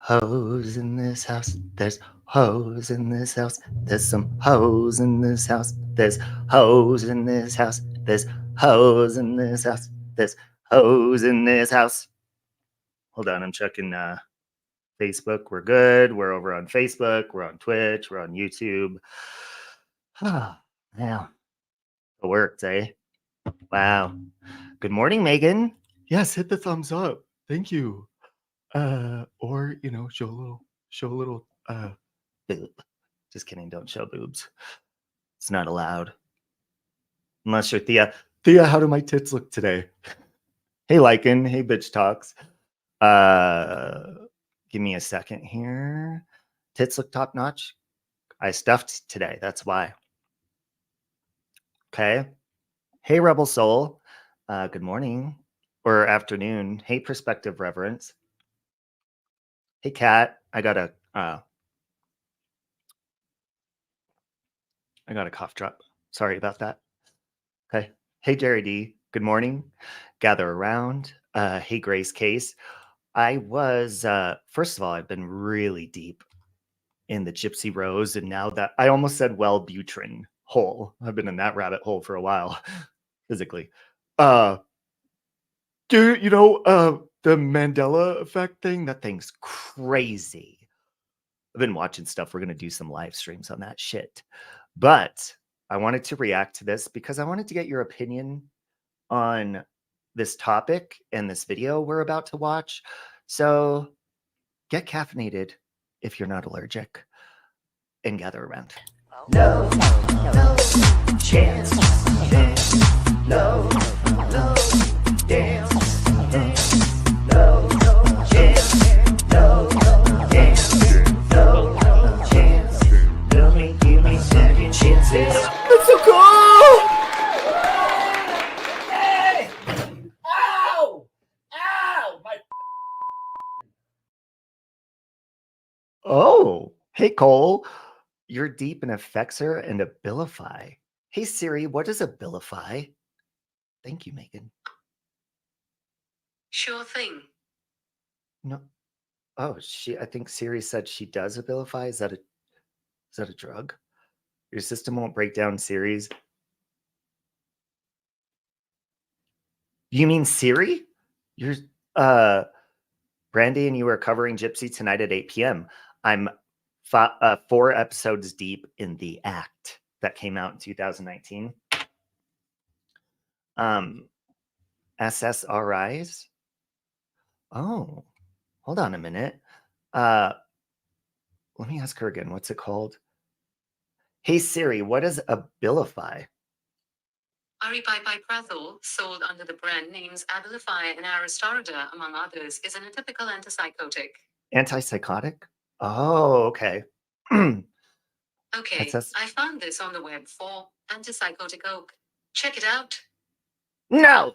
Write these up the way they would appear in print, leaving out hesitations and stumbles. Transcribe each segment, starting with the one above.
hoes in this house. There's hoes in this house. There's some hoes in this house. There's hoes in this house. There's hoes in this house. There's hoes in this house. Hold on, I'm checking Facebook. We're good. We're over on Facebook. We're on Twitch. We're on YouTube. Yeah, it worked, eh? Wow. Good morning, Megan. Yes, hit the thumbs up. Thank you. Or show a little boob. Just kidding, don't show boobs. It's not allowed. Unless you're Thea. Thea, how do my tits look today? Hey Lycan, hey bitch talks. Give me a second here. Tits look top notch. I stuffed today, that's why. Okay. Hey Rebel Soul. Good morning or afternoon. Hey Perspective Reverence. Hey Kat, I got a cough drop. Sorry about that. Okay. Hey Jerry D. Good morning. Gather around. Hey Grace Case. I was first of all, I've been really deep in the Gypsy Rose, and now that I almost said Wellbutrin hole. I've been in that rabbit hole for a while, physically. Dude, the Mandela effect thing, that thing's crazy. I've been watching stuff. We're going to do some live streams on that shit. But I wanted to react to this because I wanted to get your opinion on this topic and this video we're about to watch. So get caffeinated if you're not allergic and gather around. No chance. No dance. No chance. No dance. No chance. Give me second chances. That's so cool! Hey! Ow! Ow! My. Oh, hey Cole. You're deep in Effexor and Abilify. Hey Siri, what is Abilify? Thank you, Megan. Sure thing. No. Oh, I think Siri said she does Abilify. Is that a drug? Your system won't break down Siri's. You mean Siri? You're Brandy and you are covering Gypsy tonight at 8 p.m. I'm 4 episodes deep in The Act that came out in 2019. SSRIs. Oh, hold on a minute. Let me ask her again. What's it called? Hey Siri, what is Abilify? Aripiprazole, sold under the brand names Abilify and Aristarida, among others, is an atypical antipsychotic. Antipsychotic? Oh, okay. Okay, I found this on the web for antipsychotic oak. Check it out. No!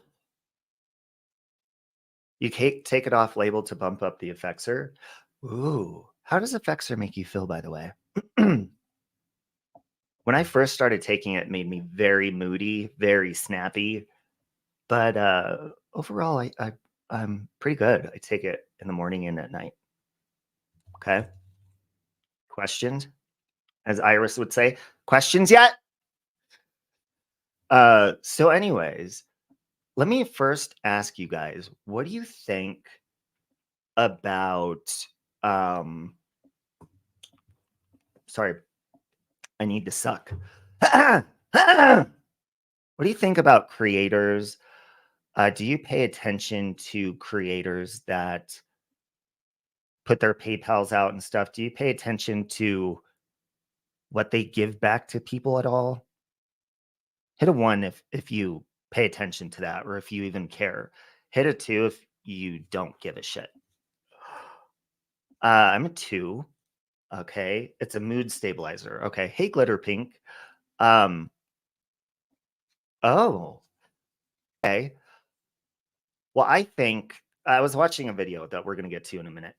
You take it off label to bump up the Effexor. Ooh, how does Effexor make you feel, by the way? When I first started taking it, it made me very moody, very snappy. But overall, I'm pretty good. I take it in the morning and at night. Okay. Questions? As Iris would say, questions yet? So anyways, let me first ask you guys, what do you think about sorry, I need to suck. What do you think about creators? Do you pay attention to creators that put their PayPals out and stuff? Do you pay attention to what they give back to people at all? Hit a 1 if you pay attention to that, or if you even care. Hit a 2 if you don't give a shit. I'm a 2. Okay, it's a mood stabilizer. Okay, hey Glitter Pink. Oh, okay. Well, I think I was watching a video that we're gonna get to in a minute.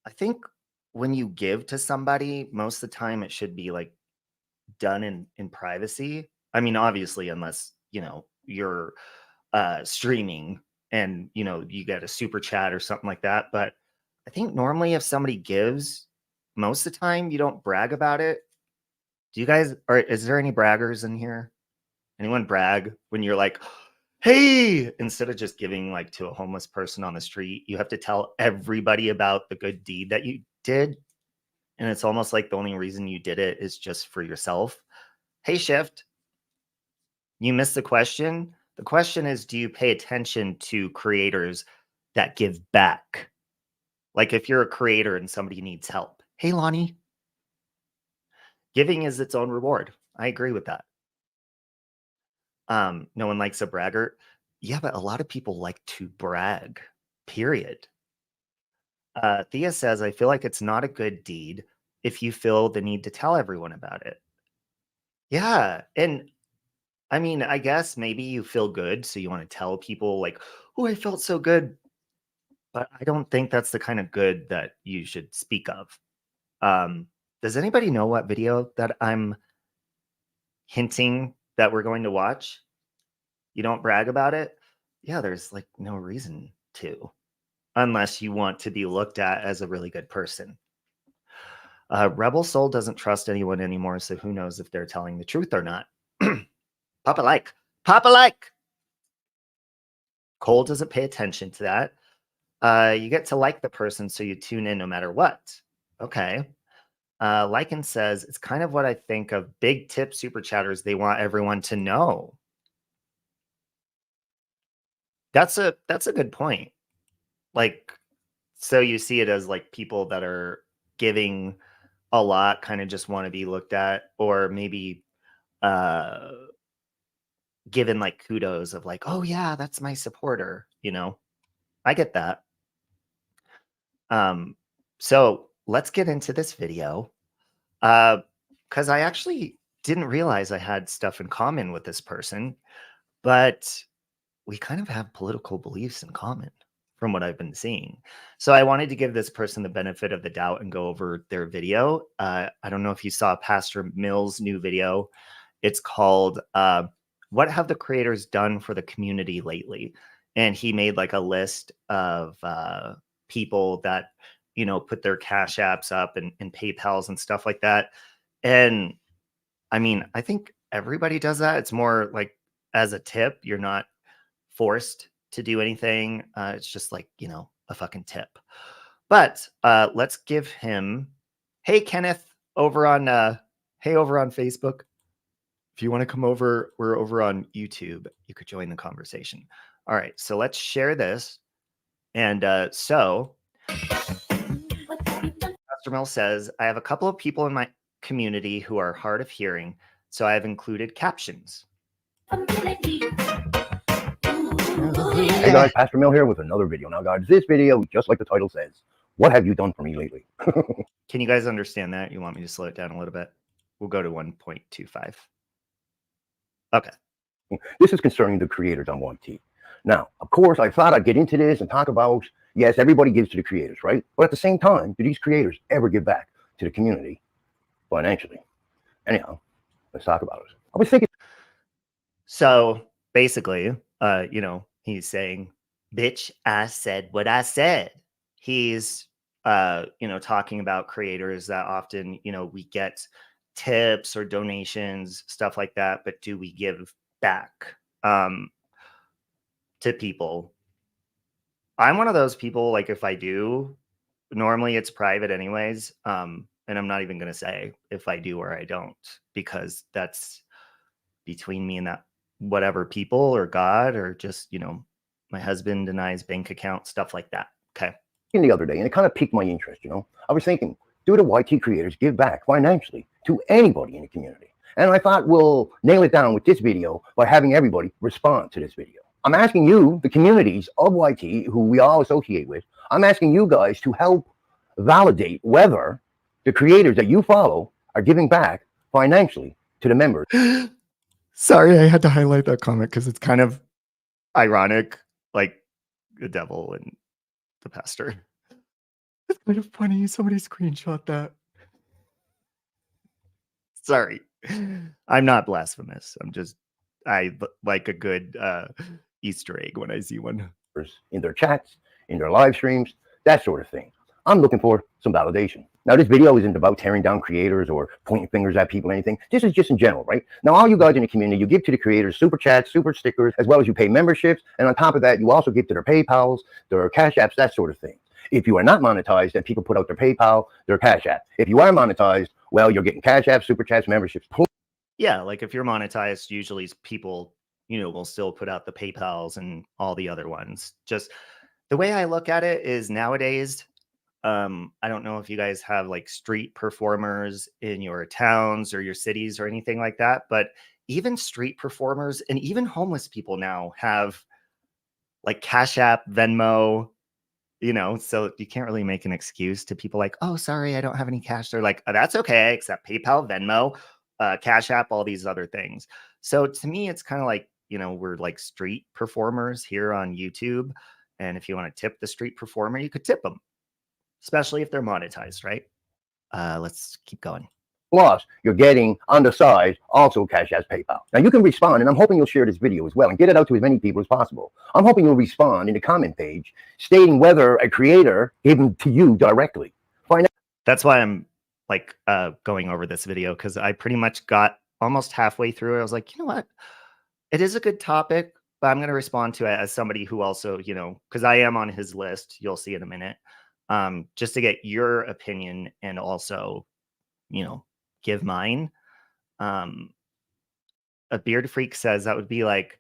I think when you give to somebody, most of the time it should be like done in privacy. I mean, obviously, unless you're streaming and you get a super chat or something like that. But I think normally if somebody gives, most of the time you don't brag about it. Do you guys, or is there any braggers in here? Anyone brag when you're like, hey, instead of just giving like to a homeless person on the street, you have to tell everybody about the good deed that you did. And it's almost like the only reason you did it is just for yourself. Hey, Shift, you missed the question. The question is, do you pay attention to creators that give back? Like if you're a creator and somebody needs help. Hey, Lonnie, giving is its own reward. I agree with that. No one likes a braggart. Yeah, but a lot of people like to brag, period. Thea says, I feel like it's not a good deed if you feel the need to tell everyone about it. Yeah. And I mean, I guess maybe you feel good. So you want to tell people, like, oh, I felt so good. But I don't think that's the kind of good that you should speak of. Does anybody know what video that I'm hinting that we're going to watch? You don't brag about it? Yeah, there's like no reason to, unless you want to be looked at as a really good person. Rebel Soul doesn't trust anyone anymore, so who knows if they're telling the truth or not. Papa like. Papa like. Cole doesn't pay attention to that. You get to like the person, so you tune in no matter what. Okay. Lycan says, it's kind of what I think of big tip super chatters. They want everyone to know. That's a good point. Like, so you see it as like people that are giving a lot kind of just want to be looked at, or maybe given like kudos of like, oh yeah, that's my supporter, you know. I get that. So let's get into this video. Because I actually didn't realize I had stuff in common with this person, but we kind of have political beliefs in common from what I've been seeing. So I wanted to give this person the benefit of the doubt and go over their video. I don't know if you saw Pastor Mill's new video. It's called What Have the Creators Done for the Community Lately? And he made like a list of people that, you know, put their Cash Apps up and PayPals and stuff like that. And I mean, I think everybody does that. It's more like as a tip, you're not forced to do anything. It's just like, you know, a fucking tip. But let's give him, hey, Kenneth, over on Facebook. If you want to come over, we're over on YouTube. You could join the conversation. All right, so let's share this. And so Pastor Mill says, I have a couple of people in my community who are hard of hearing, so I have included captions. Hey guys, Pastor Mill here with another video. Now guys, this video, just like the title says, what have you done for me lately? Can you guys understand that? You want me to slow it down a little bit? We'll go to 1.25. Okay. This is concerning the creators on YT. Now, of course, I thought I'd get into this and talk about, yes, everybody gives to the creators, right? But at the same time, do these creators ever give back to the community financially? Anyhow, let's talk about it. I was thinking. So basically, you know, he's saying, bitch, I said what I said. He's, you know, talking about creators that often, you know, we get tips or donations, stuff like that. But do we give back to people? I'm one of those people, like if I do, normally it's private anyways. And I'm not even going to say if I do or I don't, because that's between me and that whatever people or God or just, you know, my husband and I's bank account, stuff like that. Okay. The other day, and it kind of piqued my interest, you know. I was thinking, do the YT creators give back financially to anybody in the community? And I thought we'll nail it down with this video by having everybody respond to this video. I'm asking you, the communities of YT, who we all associate with, I'm asking you guys to help validate whether the creators that you follow are giving back financially to the members. Sorry, I had to highlight that comment because it's kind of ironic, like the devil and the pastor. It's kind of funny. Somebody screenshot that. Sorry. I'm not blasphemous. I like a good Easter egg when I see one. In their chats, in their live streams, that sort of thing. I'm looking for some validation. Now, this video isn't about tearing down creators or pointing fingers at people or anything. This is just in general, right? Now, all you guys in the community, you give to the creators super chats, super stickers, as well as you pay memberships. And on top of that, you also give to their PayPals, their Cash Apps, that sort of thing. If you are not monetized, then people put out their PayPal, their Cash App. If you are monetized, well, you're getting Cash Apps, super chats, memberships. Yeah, like if you're monetized, usually people, will still put out the PayPals and all the other ones. Just the way I look at it is nowadays, I don't know if you guys have like street performers in your towns or your cities or anything like that, but even street performers and even homeless people now have like Cash App, Venmo, so you can't really make an excuse to people like, oh, sorry, I don't have any cash. They're like, oh, that's okay, except PayPal, Venmo, Cash App, all these other things. So to me, it's kind of like, we're like street performers here on YouTube. And if you want to tip the street performer, you could tip them, especially if they're monetized, right? Let's keep going. Plus, you're getting on the side also Cash App, PayPal. Now, you can respond, and I'm hoping you'll share this video as well and get it out to as many people as possible. I'm hoping you'll respond in the comment page stating whether a creator gave them to you directly. Find out. That's why I'm like going over this video, because I pretty much got almost halfway through it. I was like, you know what? It is a good topic, but I'm going to respond to it as somebody who also, because I am on his list. You'll see in a minute. Just to get your opinion and also, give mine. A beard freak says that would be like,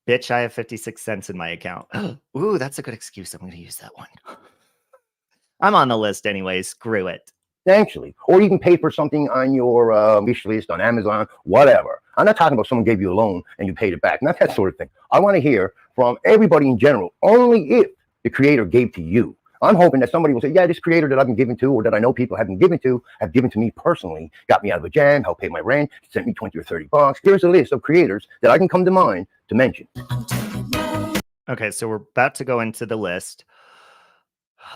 bitch, I have 56 cents in my account. Ooh, that's a good excuse. I'm going to use that one. I'm on the list anyway. Screw it. Financially, or you can pay for something on your wish list on Amazon, whatever. I'm not talking about someone gave you a loan and you paid it back, not that sort of thing. I want to hear from everybody in general, only if the creator gave to you. I'm hoping that somebody will say, yeah, this creator that I've been given to, or that I know people have been given to, have given to me personally, got me out of a jam, helped pay my rent, sent me 20 or 30 bucks. Here's a list of creators that I can come to mind to mention. Okay, so we're about to go into the list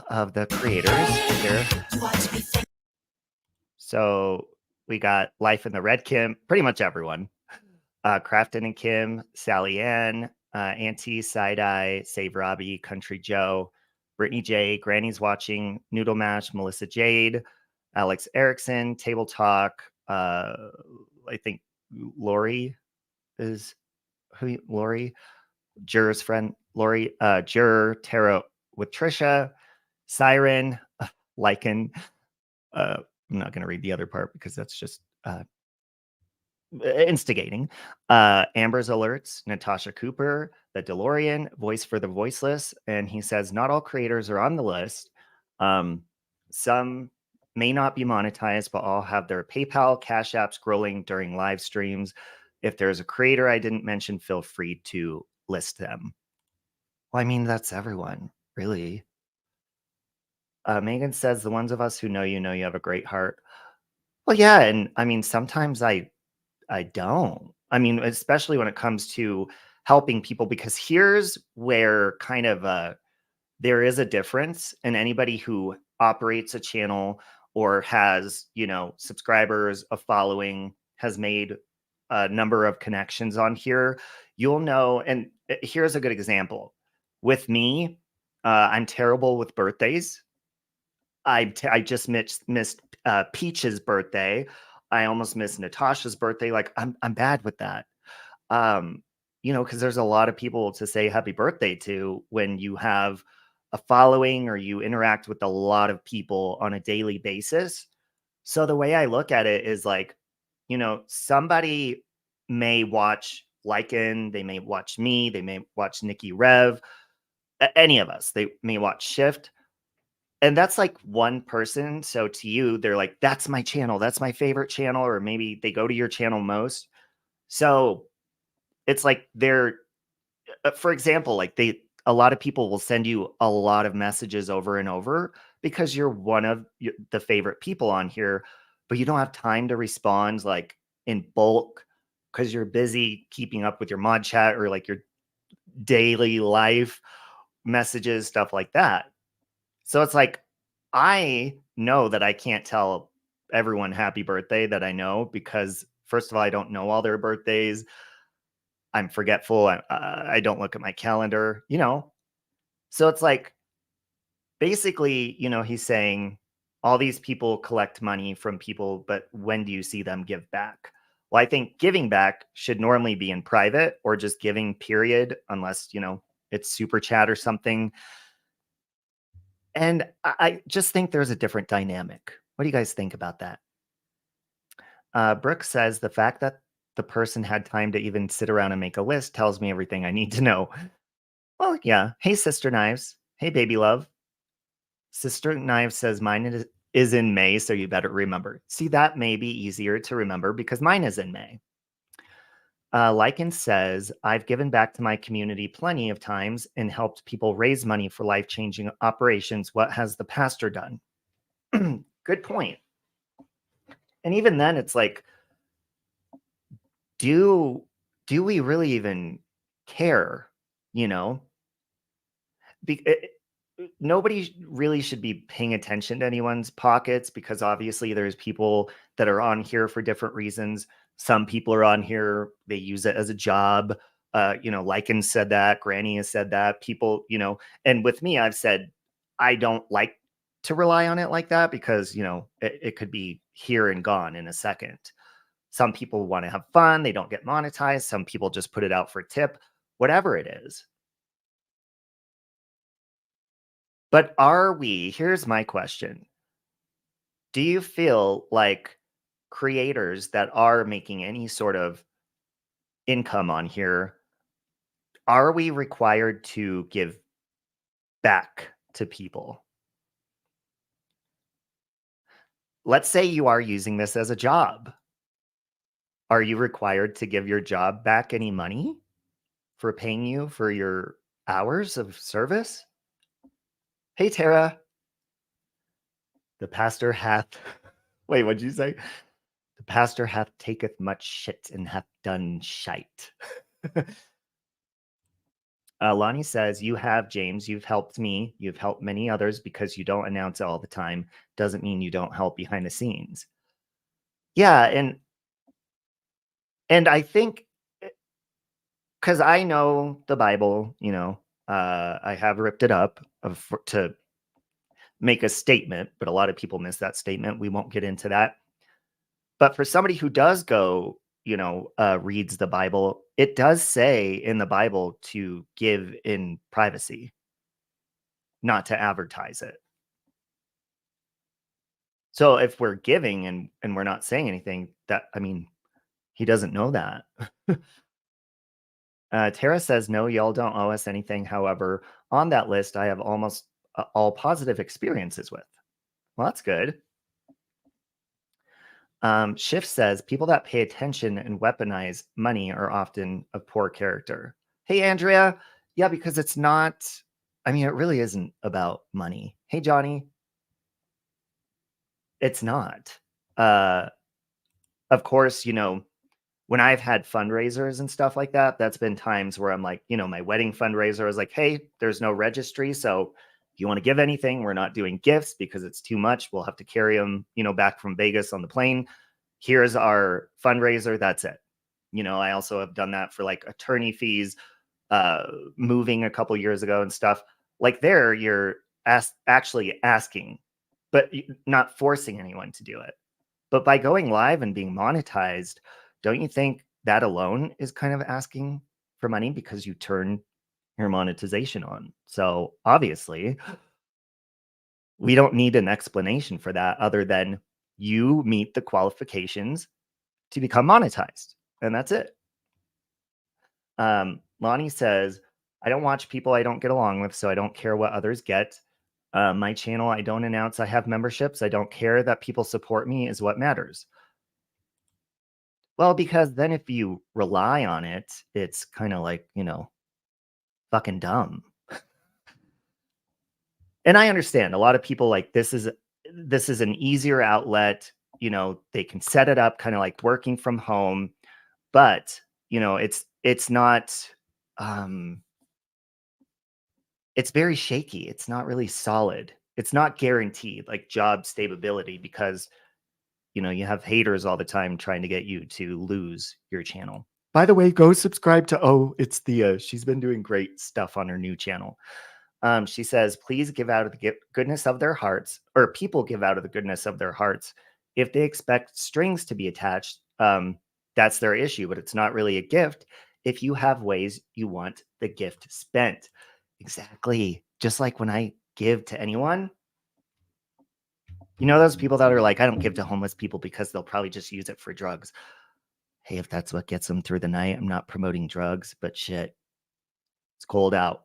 of the creators here. So we got Life in the Red Kim, pretty much everyone. Crafton and Kim, Sally Ann, Auntie, Side-Eye, Save Robbie, Country Joe, Brittany J, Granny's Watching, Noodle Mash, Melissa Jade, Alex Erickson, Table Talk. I think Lori is who? Lori, Jur's friend. Lori, Jur, Tarot with Trisha, Siren, Lycan. I'm not going to read the other part because that's just instigating. Amber's Alerts, Natasha Cooper, The DeLorean, Voice for the Voiceless. And he says, not all creators are on the list. Some may not be monetized, but all have their PayPal, Cash App scrolling during live streams. If there's a creator I didn't mention, feel free to list them. Well, I mean, that's everyone, really. Megan says, the ones of us who know you have a great heart. Well, yeah. And I mean, sometimes I don't. I mean, especially when it comes to helping people, because here's where kind of there is a difference. And anybody who operates a channel or has, subscribers, a following, has made a number of connections on here, you'll know. And here's a good example. With me, I'm terrible with birthdays. I just missed Peach's birthday. I almost missed Natasha's birthday. Like I'm bad with that. Because there's a lot of people to say happy birthday to when you have a following or you interact with a lot of people on a daily basis. So the way I look at it is like, somebody may watch Lycan, they may watch me, they may watch Nikki Rev, any of us, they may watch Shift. And that's like one person. So to you, they're like, that's my channel. That's my favorite channel. Or maybe they go to your channel most. So it's like they're, for example, like a lot of people will send you a lot of messages over and over because you're one of the favorite people on here, but you don't have time to respond like in bulk because you're busy keeping up with your mod chat or like your daily life messages, stuff like that. So it's like, I know that I can't tell everyone happy birthday that I know because, first of all, I don't know all their birthdays. I'm forgetful. I don't look at my calendar, So it's like, basically, he's saying all these people collect money from people, but when do you see them give back? Well, I think giving back should normally be in private or just giving, period, unless, it's super chat or something. And I just think there's a different dynamic. What do you guys think about that? Brooke says the fact that the person had time to even sit around and make a list tells me everything I need to know. Well, yeah. Hey, Sister Knives. Hey, baby love. Sister Knives says mine is in May, so you better remember. See, that may be easier to remember because mine is in May. Lycan says, I've given back to my community plenty of times and helped people raise money for life-changing operations. What has the pastor done? Good point. And even then, it's like, do we really even care? Nobody really should be paying attention to anyone's pockets because obviously there's people that are on here for different reasons. Some people are on here, they use it as a job. Lycan said that, Granny has said that, people, and with me, I've said, I don't like to rely on it like that because, it could be here and gone in a second. Some people want to have fun. They don't get monetized. Some people just put it out for a tip, whatever it is. But here's my question. Do you feel like creators that are making any sort of income on here, are we required to give back to people? Let's say you are using this as a job. Are you required to give your job back any money for paying you for your hours of service? Hey, Tara. The pastor hath... Wait, what'd you say? The pastor hath taketh much shit and hath done shite. Lonnie says, you have, James, you've helped me. You've helped many others because you don't announce it all the time. Doesn't mean you don't help behind the scenes. Yeah, and I think, because I know the Bible, I have ripped it up to make a statement, but a lot of people miss that statement. We won't get into that. But for somebody who does go, reads the Bible, it does say in the Bible to give in privacy, not to advertise it. So if we're giving and we're not saying anything, he doesn't know that. Tara says, no, y'all don't owe us anything. However, on that list, I have almost all positive experiences with. Well, that's good. Shift says, people that pay attention and weaponize money are often of poor character. Hey, Andrea. Yeah, because it's not, it really isn't about money. Hey, Johnny. It's not. Of course, when I've had fundraisers and stuff like that, that's been times where I'm like, my wedding fundraiser, I was like, hey, there's no registry. So if you want to give anything, we're not doing gifts because it's too much. We'll have to carry them, back from Vegas on the plane. Here's our fundraiser. That's it. I also have done that for like attorney fees, moving a couple years ago and stuff. Like there, you're actually asking, but not forcing anyone to do it. But by going live and being monetized, don't you think that alone is kind of asking for money because you turn your monetization on? So obviously, we don't need an explanation for that other than you meet the qualifications to become monetized. And that's it. Lonnie says, I don't watch people I don't get along with, so I don't care what others get. My channel, I don't announce I have memberships. I don't care that people support me is what matters. Well, because then if you rely on it, it's kind of like, fucking dumb. And I understand a lot of people like this is an easier outlet. They can set it up kind of like working from home, but it's not, it's very shaky. It's not really solid. It's not guaranteed like job stability because you have haters all the time trying to get you to lose your channel. By the way, go subscribe to, it's Thea. She's been doing great stuff on her new channel. She says, please give out of the goodness of their hearts, or people give out of the goodness of their hearts. If they expect strings to be attached, that's their issue, but it's not really a gift if you have ways you want the gift spent. Exactly. Just like when I give to anyone, you know, those people that are like, I don't give to homeless people because they'll probably just use it for drugs. Hey, if that's what gets them through the night, I'm not promoting drugs, but shit, it's cold out.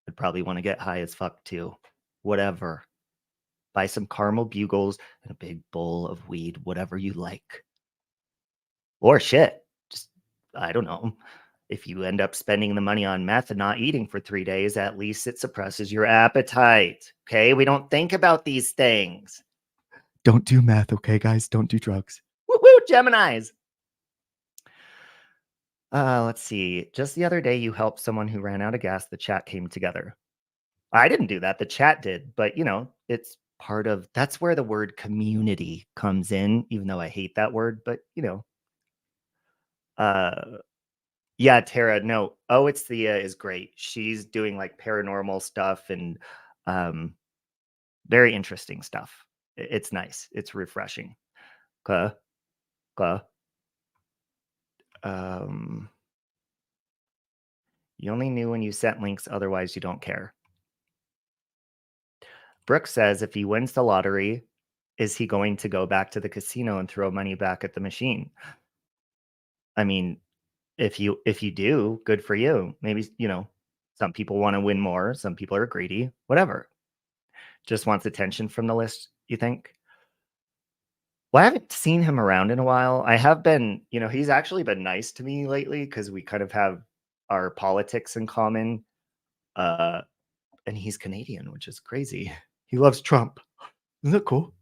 I'd probably want to get high as fuck too. Whatever. Buy some caramel bugles and a big bowl of weed, whatever you like. Or shit. Just, I don't know. If you end up spending the money on meth and not eating for 3 days, at least it suppresses your appetite. Okay? We don't think about these things. Don't do meth, okay, guys? Don't do drugs. Woo-hoo, Geminis. Let's see. Just the other day, you helped someone who ran out of gas. The chat came together. I didn't do that. The chat did. But, you know, it's part of, that's where the word community comes in, even though I hate that word. But, you know, yeah, Tara, no. Oh, it's Thea is great. She's doing like paranormal stuff and very interesting stuff. It's nice. It's refreshing. Okay. Okay. You only knew when you sent links, otherwise you don't care. Brooke says if he wins the lottery, is he going to go back to the casino and throw money back at the machine? I mean, if you do, good for you. Maybe, you know, some people want to win more, some people are greedy, whatever. Just wants attention from the list, you think? Well, I haven't seen him around in a while. I have been, you know, he's actually been nice to me lately because we kind of have our politics in common. And he's Canadian, which is crazy. He loves Trump. Isn't that cool?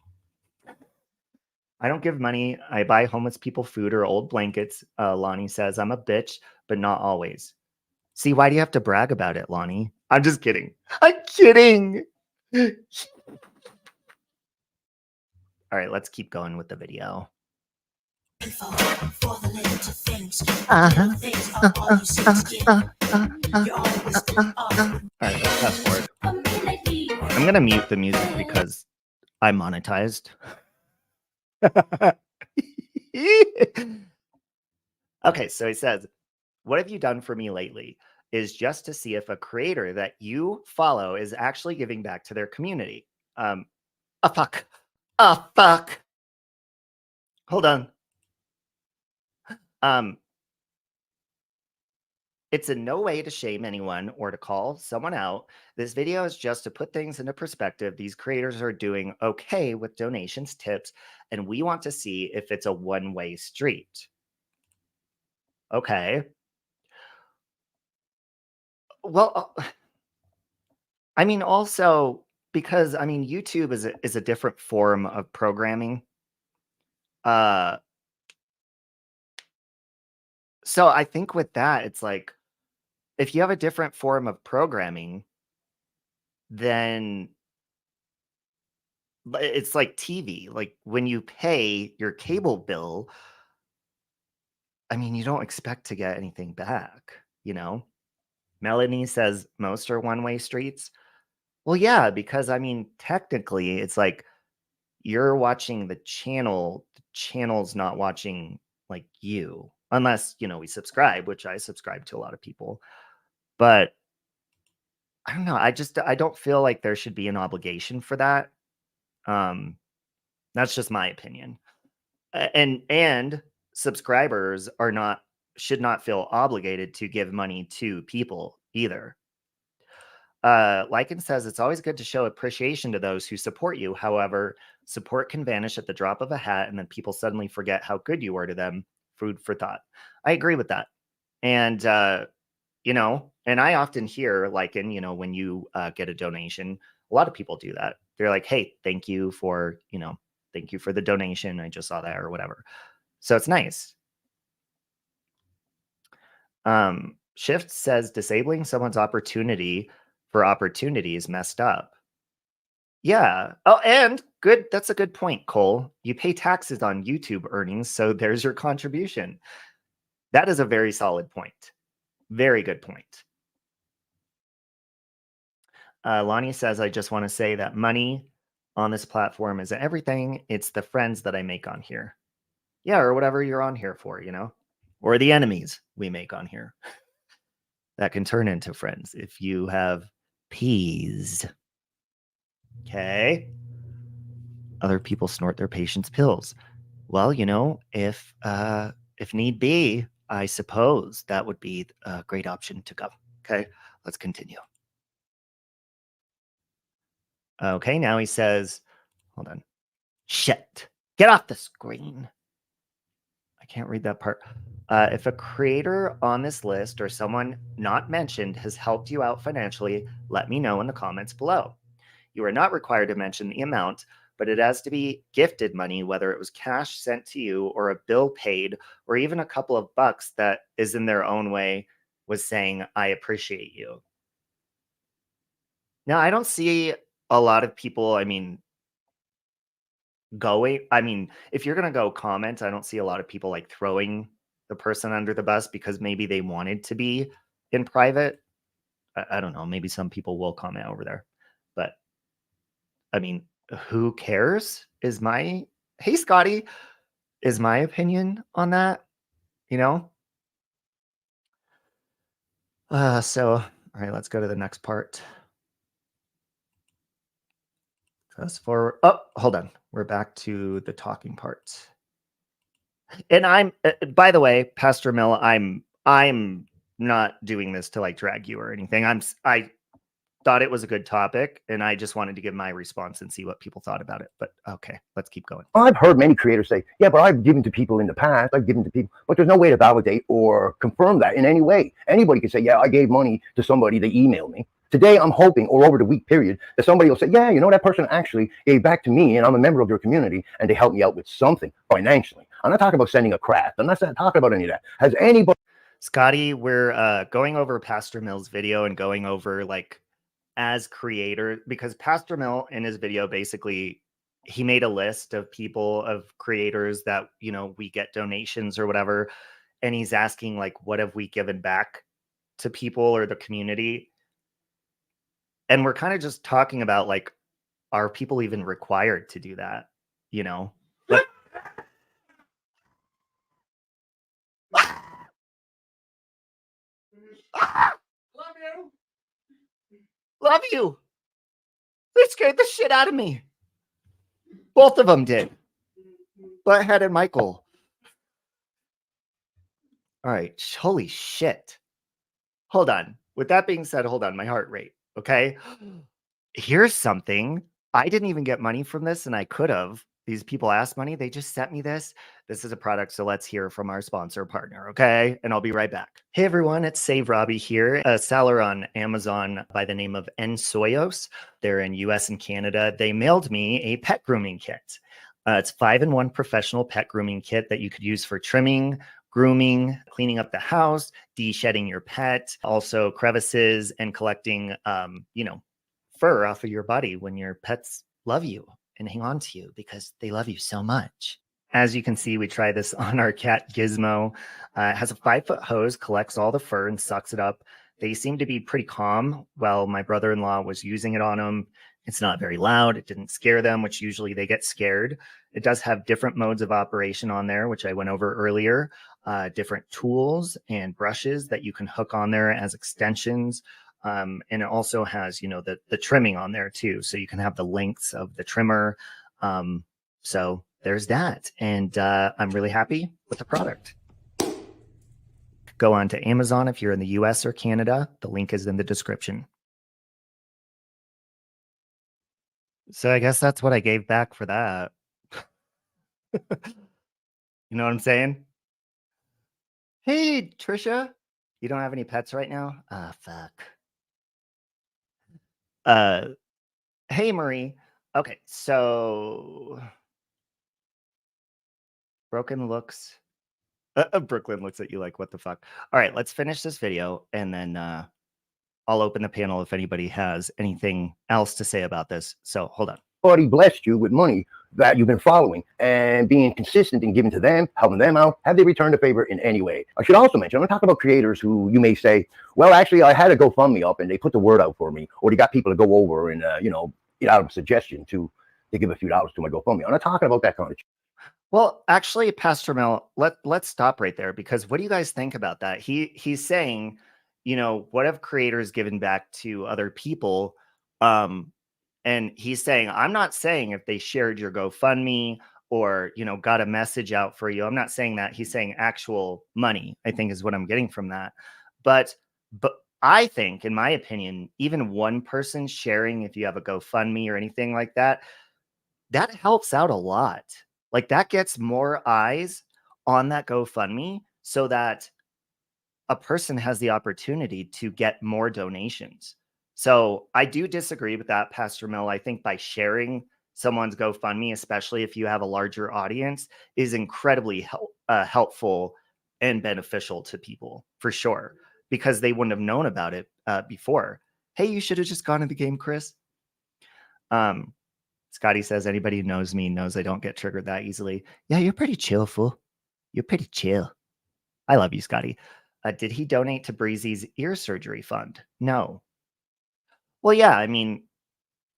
I don't give money. I buy homeless people food or old blankets. Lonnie says, I'm a bitch, but not always. See, why do you have to brag about it, Lonnie? I'm just kidding. I'm kidding. All right, let's keep going with the video. All right, let's fast forward. I'm going to mute the music because I'm monetized. Okay, so he says, what have you done for me lately? Is just to see if a creator that you follow is actually giving back to their community. Fuck. Fuck. Hold on. It's in no way to shame anyone or to call someone out. This video is just to put things into perspective. These creators are doing okay with donations, tips, and we want to see if it's a one-way street. Okay. Well, I mean, also because I mean, YouTube is a different form of programming. So I think with that, it's like if you have a different form of programming, then it's like TV. Like when you pay your cable bill, I mean, you don't expect to get anything back, you know? Melanie says most are one-way streets. Well, yeah, because I mean, technically, it's like you're watching the channel's not watching like you, unless, you know, we subscribe, which I subscribe to a lot of people. But I don't know. I don't feel like there should be an obligation for that. That's just my opinion. And subscribers should not feel obligated to give money to people either. Lycan says it's always good to show appreciation to those who support you. However, support can vanish at the drop of a hat, and then people suddenly forget how good you were to them. Food for thought. I agree with that. And you know, and I often hear, Lycan, you know, when you get a donation, a lot of people do that. They're like, "Hey, thank you for, you know, thank you for the donation. I just saw that," or whatever. So it's nice. Shift says disabling someone's opportunity for opportunity is messed up. Yeah. Oh, and good. That's a good point, Cole. You pay taxes on YouTube earnings, so there's your contribution. That is a very solid point. Very good point. Lonnie says, I just want to say that money on this platform isn't everything. It's the friends that I make on here. Yeah, or whatever you're on here for, you know, or the enemies we make on here that can turn into friends if you have peas. Okay. Other people snort their patient's pills. Well, you know, if need be, I suppose that would be a great option to go. Okay, let's continue. Okay, now he says, hold on. Shit. Get off the screen. I can't read that part. If a creator on this list or someone not mentioned has helped you out financially, let me know in the comments below. You are not required to mention the amount, but it has to be gifted money, whether it was cash sent to you or a bill paid, or even a couple of bucks that is in their own way was saying, I appreciate you. Now, I don't see a lot of people, I mean, if you're going to go comment, I don't see a lot of people like throwing the person under the bus because maybe they wanted to be in private. I don't know. Maybe some people will comment over there, but I mean, who cares is my, hey, Scotty, is my opinion on that, you know? All right, let's go to the next part. Fast forward. Oh, hold on. We're back to the talking part. And I'm, by the way, Pastor Mill, I'm not doing this to like drag you or anything. I thought it was a good topic and I just wanted to give my response and see what people thought about it. But okay, let's keep going. I've heard many creators say, yeah, but I've given to people in the past. I've given to people, but there's no way to validate or confirm that in any way. Anybody can say, yeah, I gave money to somebody, they emailed me. Today, I'm hoping, or over the week period, that somebody will say, yeah, you know, that person actually gave back to me and I'm a member of their community and they helped me out with something financially. I'm not talking about sending a craft. I'm not talking about any of that. Has anybody... Scotty, we're going over Pastor Mill's video and going over like as creator, because Pastor Mill in his video, basically, he made a list of people, of creators that, you know, we get donations or whatever. And he's asking like, what have we given back to people or the community? And we're kind of just talking about like, are people even required to do that? You know, but love you. Love you. They scared the shit out of me. Both of them did. Butthead and Michael. All right. Holy shit. Hold on. With that being said, hold on. My heart rate. Okay. Here's something. I didn't even get money from this and I could have. These people asked money. They just sent me this. This is a product. So let's hear from our sponsor partner. Okay. And I'll be right back. Hey, everyone. It's Save Robbie here. A seller on Amazon by the name of Ensoyos. They're in US and Canada. They mailed me a pet grooming kit. It's 5-in-1 professional pet grooming kit that you could use for trimming, grooming, cleaning up the house, de-shedding your pet, also crevices and collecting, you know, fur off of your body when your pets love you and hang on to you because they love you so much. As you can see, we try this on our cat Gizmo. It has a 5-foot hose, collects all the fur and sucks it up. They seem to be pretty calm while my brother-in-law was using it on them. It's not very loud. It didn't scare them, which usually they get scared. It does have different modes of operation on there, which I went over earlier. Different tools and brushes that you can hook on there as extensions. And it also has, you know, the trimming on there too. So you can have the lengths of the trimmer. So there's that. And I'm really happy with the product. Go on to Amazon if you're in the US or Canada. The link is in the description. So I guess that's what I gave back for that. You know what I'm saying? Hey, Trisha, you don't have any pets right now? Ah, fuck. Hey, Marie. Okay, so Broken looks. Brooklyn looks at you like, what the fuck? All right, let's finish this video and then I'll open the panel if anybody has anything else to say about this. So hold on. Somebody blessed you with money that you've been following and being consistent in giving to them, helping them out? Have they returned the favor in any way? I should also mention, I'm going to talk about creators who you may say, well, actually, I had a GoFundMe up and they put the word out for me, or they got people to go over and, get out of a suggestion to give a few dollars to my GoFundMe. I'm not talking about that kind of. Well, actually, Pastor Mel, let's stop right there, because what do you guys think about that? He's saying, what have creators given back to other people? And he's saying, I'm not saying if they shared your GoFundMe or, got a message out for you. I'm not saying that. He's saying actual money, I think, is what I'm getting from that. But I think, in my opinion, even one person sharing, if you have a GoFundMe or anything like that, that helps out a lot. Like, that gets more eyes on that GoFundMe so that a person has the opportunity to get more donations. So I do disagree with that, Pastor Mill. I think by sharing someone's GoFundMe, especially if you have a larger audience, is incredibly helpful and beneficial to people, for sure, because they wouldn't have known about it before. Hey, you should have just gone to the game, Chris. Scotty says, anybody who knows me knows I don't get triggered that easily. Yeah, you're pretty chill, fool. You're pretty chill. I love you, Scotty. Did he donate to Breezy's ear surgery fund? No. Well, yeah, I mean,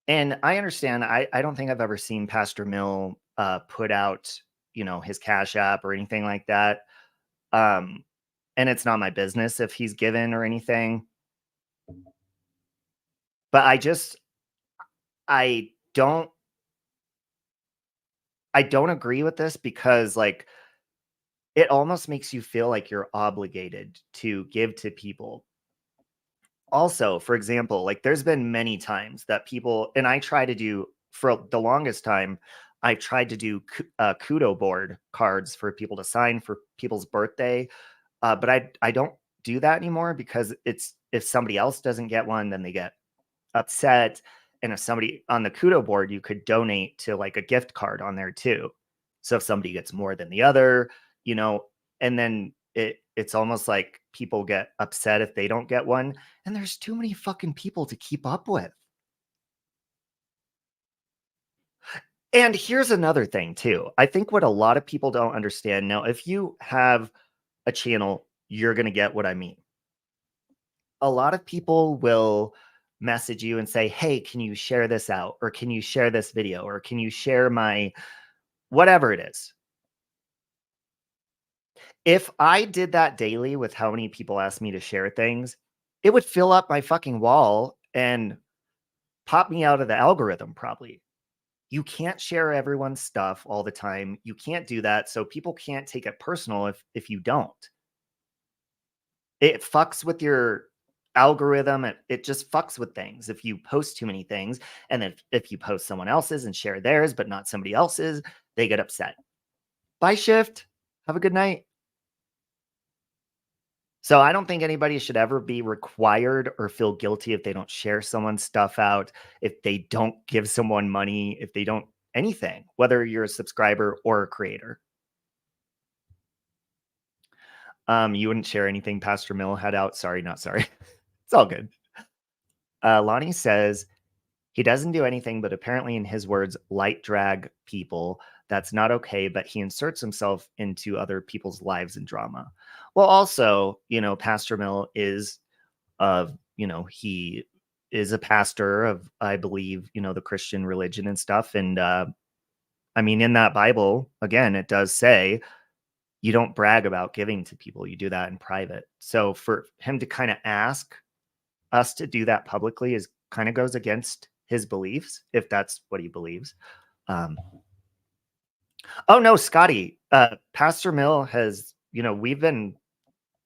and I understand. I don't think I've ever seen Pastor Mill put out, his Cash App or anything like that. And it's not my business if he's given or anything. But I don't agree with this, because like, it almost makes you feel like you're obligated to give to people. Also, for example, like, there's been many times that people, and I try to do, for the longest time, I tried to do kudo board cards for people to sign for people's birthday. But I don't do that anymore, because it's, if somebody else doesn't get one, then they get upset. And if somebody on the kudo board, you could donate to like a gift card on there too. So if somebody gets more than the other, and then it's almost like people get upset if they don't get one. And there's too many fucking people to keep up with. And here's another thing too. I think what a lot of people don't understand now, if you have a channel, you're going to get what I mean. A lot of people will message you and say, hey, can you share this out? Or can you share this video? Or can you share my whatever it is? If I did that daily with how many people asked me to share things, it would fill up my fucking wall and pop me out of the algorithm probably. You can't share everyone's stuff all the time. You can't do that. So people can't take it personal if you don't. It fucks with your algorithm. It just fucks with things if you post too many things. And then if you post someone else's and share theirs, but not somebody else's, they get upset. Bye, Shift. Have a good night. So I don't think anybody should ever be required or feel guilty if they don't share someone's stuff out, if they don't give someone money, if they don't anything, whether you're a subscriber or a creator. You wouldn't share anything Pastor Mill had out. Sorry, not sorry. It's all good. Lonnie says he doesn't do anything, but apparently, in his words, light drag people. That's not okay, but he inserts himself into other people's lives and drama. Well, also, Pastor Mill is, he is a pastor of, I believe, the Christian religion and stuff. And I mean, in that Bible, again, it does say you don't brag about giving to people. You do that in private. So for him to kind of ask us to do that publicly is kind of goes against his beliefs, if that's what he believes. Oh no, Scotty, Pastor Mill has, we've been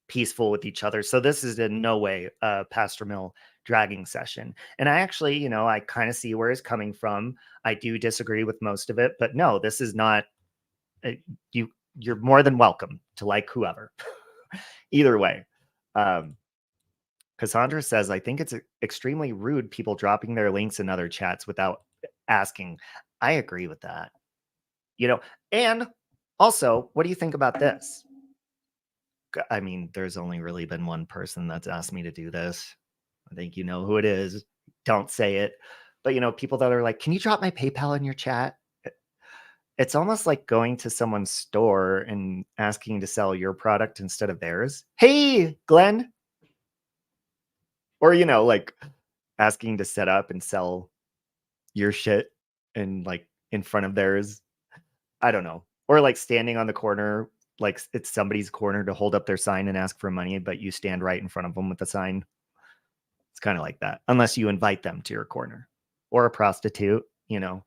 peaceful with each other. So this is in no way a Pastor Mill dragging session. And I actually, I kind of see where he's coming from. I do disagree with most of it, but no, this is not, you're more than welcome to like whoever. Either way. Cassandra says, I think it's extremely rude people dropping their links in other chats without asking. I agree with that. And also, what do you think about this? I mean, there's only really been one person that's asked me to do this. I think you know who it is. Don't say it. But, people that are like, can you drop my PayPal in your chat? It's almost like going to someone's store and asking to sell your product instead of theirs. Hey, Glenn. Or, you know, like asking to set up and sell your shit and like in front of theirs. I don't know. Or like standing on the corner, like it's somebody's corner to hold up their sign and ask for money, but you stand right in front of them with the sign. It's kind of like that, unless you invite them to your corner. Or a prostitute, you know,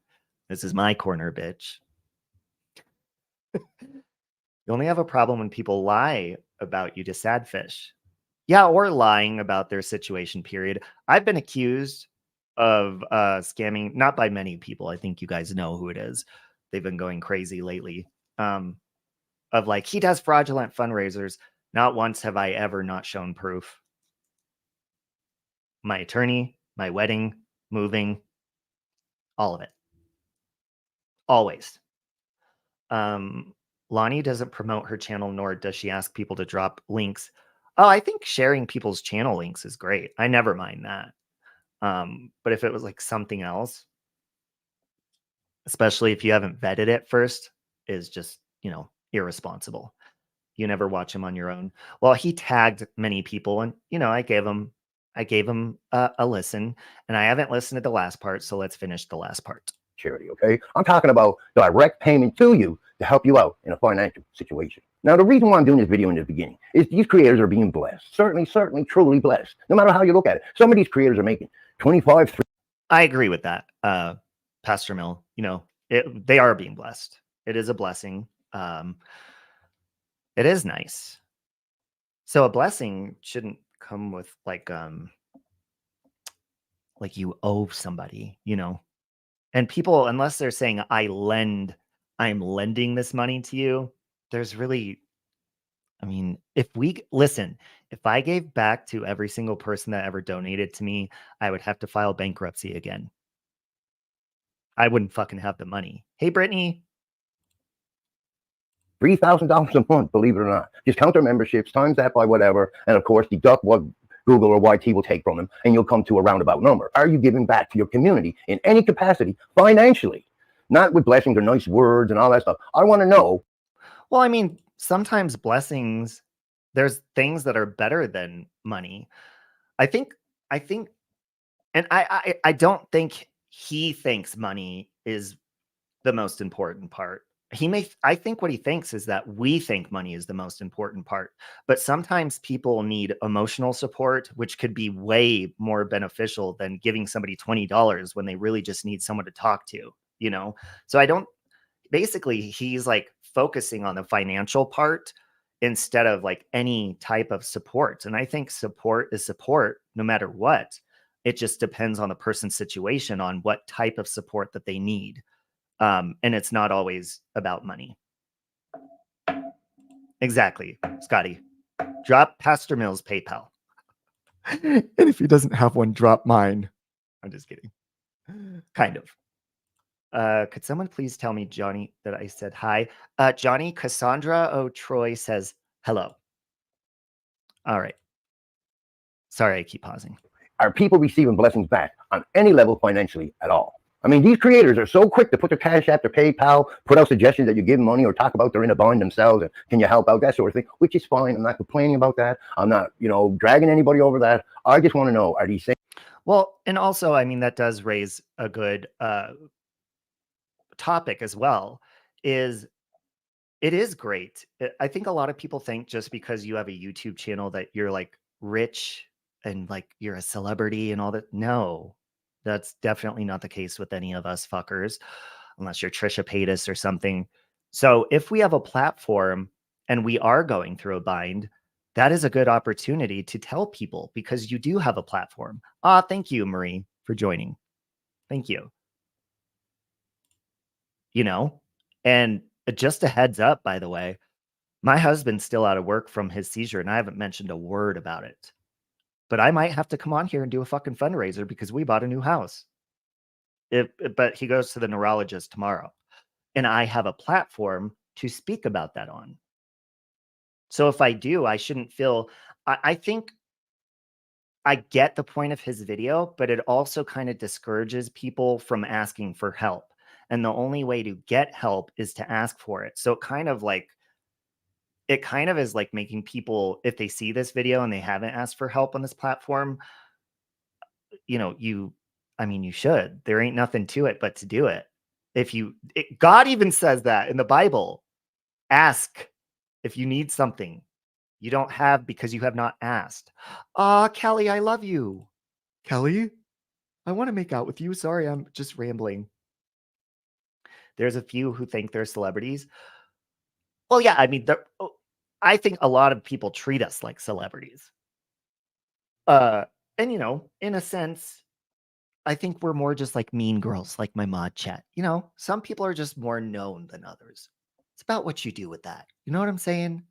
this is my corner, bitch. You only have a problem when people lie about you to Sadfish. Yeah, or lying about their situation, period. I've been accused of scamming, not by many people. I think you guys know who it is. They've been going crazy lately. Of like, he does fraudulent fundraisers. Not once have I ever not shown proof. My attorney, my wedding, moving, all of it. Always. Lonnie doesn't promote her channel, nor does she ask people to drop links. Oh, I think sharing people's channel links is great. I never mind that. But if it was like something else, especially if you haven't vetted it first, is just, you know, irresponsible. You never watch him on your own. Well, he tagged many people, and you know, I gave him a listen, and I haven't listened to the last part, so let's finish the last part. Charity, okay? I'm talking about direct payment to you to help you out in a financial situation. Now, the reason why I'm doing this video in the beginning is these creators are being blessed. Certainly, truly blessed. No matter how you look at it. Some of these creators are making 25, 30. I agree with that, Pastor Mill. You know, they are being blessed. It is a blessing. It is nice. So a blessing shouldn't come with like you owe somebody, you know. And people, unless they're saying I'm lending this money to you, there's really, I mean, if I gave back to every single person that ever donated to me, I would have to file bankruptcy again. I wouldn't fucking have the money. Hey, Brittany. $3,000 a month, believe it or not. Just count their memberships, times that by whatever, and of course, deduct what Google or YT will take from them, and you'll come to a roundabout number. Are you giving back to your community in any capacity financially? Not with blessings or nice words and all that stuff. I want to know. Well, I mean, sometimes blessings, there's things that are better than money. I think, and I don't think he thinks money is the most important part. I think what he thinks is that we think money is the most important part, but sometimes people need emotional support, which could be way more beneficial than giving somebody $20 when they really just need someone to talk to, you know? So basically he's like focusing on the financial part instead of like any type of support. And I think support is support no matter what. It just depends on the person's situation on what type of support that they need. And it's not always about money. Exactly, Scotty. Drop Pastor Mill's PayPal. And if he doesn't have one, drop mine. I'm just kidding. Kind of. Could someone please tell me, Johnny, that I said hi? Johnny, Cassandra O'Troy says hello. All right. Sorry, I keep pausing. Are people receiving blessings back on any level financially at all? I mean, these creators are so quick to put their Cash App, their PayPal, put out suggestions that you give money or talk about they're in a bind themselves and can you help out, that sort of thing, which is fine. I'm not complaining about that. I'm not, dragging anybody over that. I just want to know, are these things? Well, and also, I mean, that does raise a good topic as well. It is great. I think a lot of people think just because you have a YouTube channel that you're like rich and like you're a celebrity and all that. No. That's definitely not the case with any of us fuckers, unless you're Trisha Paytas or something. So if we have a platform and we are going through a bind, that is a good opportunity to tell people because you do have a platform. Thank you, Marie, for joining. Thank you. And just a heads up, by the way, my husband's still out of work from his seizure and I haven't mentioned a word about it. But I might have to come on here and do a fucking fundraiser because we bought a new house. But he goes to the neurologist tomorrow. And I have a platform to speak about that on. So if I do, I shouldn't feel... I think I get the point of his video, but it also kind of discourages people from asking for help. And the only way to get help is to ask for it. So it kind of is like making people, if they see this video and they haven't asked for help on this platform, you should. There ain't nothing to it but to do it. God even says that in the Bible. Ask if you need something you don't have because you have not asked. Kelly, I love you. Kelly, I want to make out with you. Sorry, I'm just rambling. There's a few who think they're celebrities. Well, yeah, I think a lot of people treat us like celebrities. And in a sense, I think we're more just like mean girls, like my mod chat. Some people are just more known than others. It's about what you do with that. You know what I'm saying?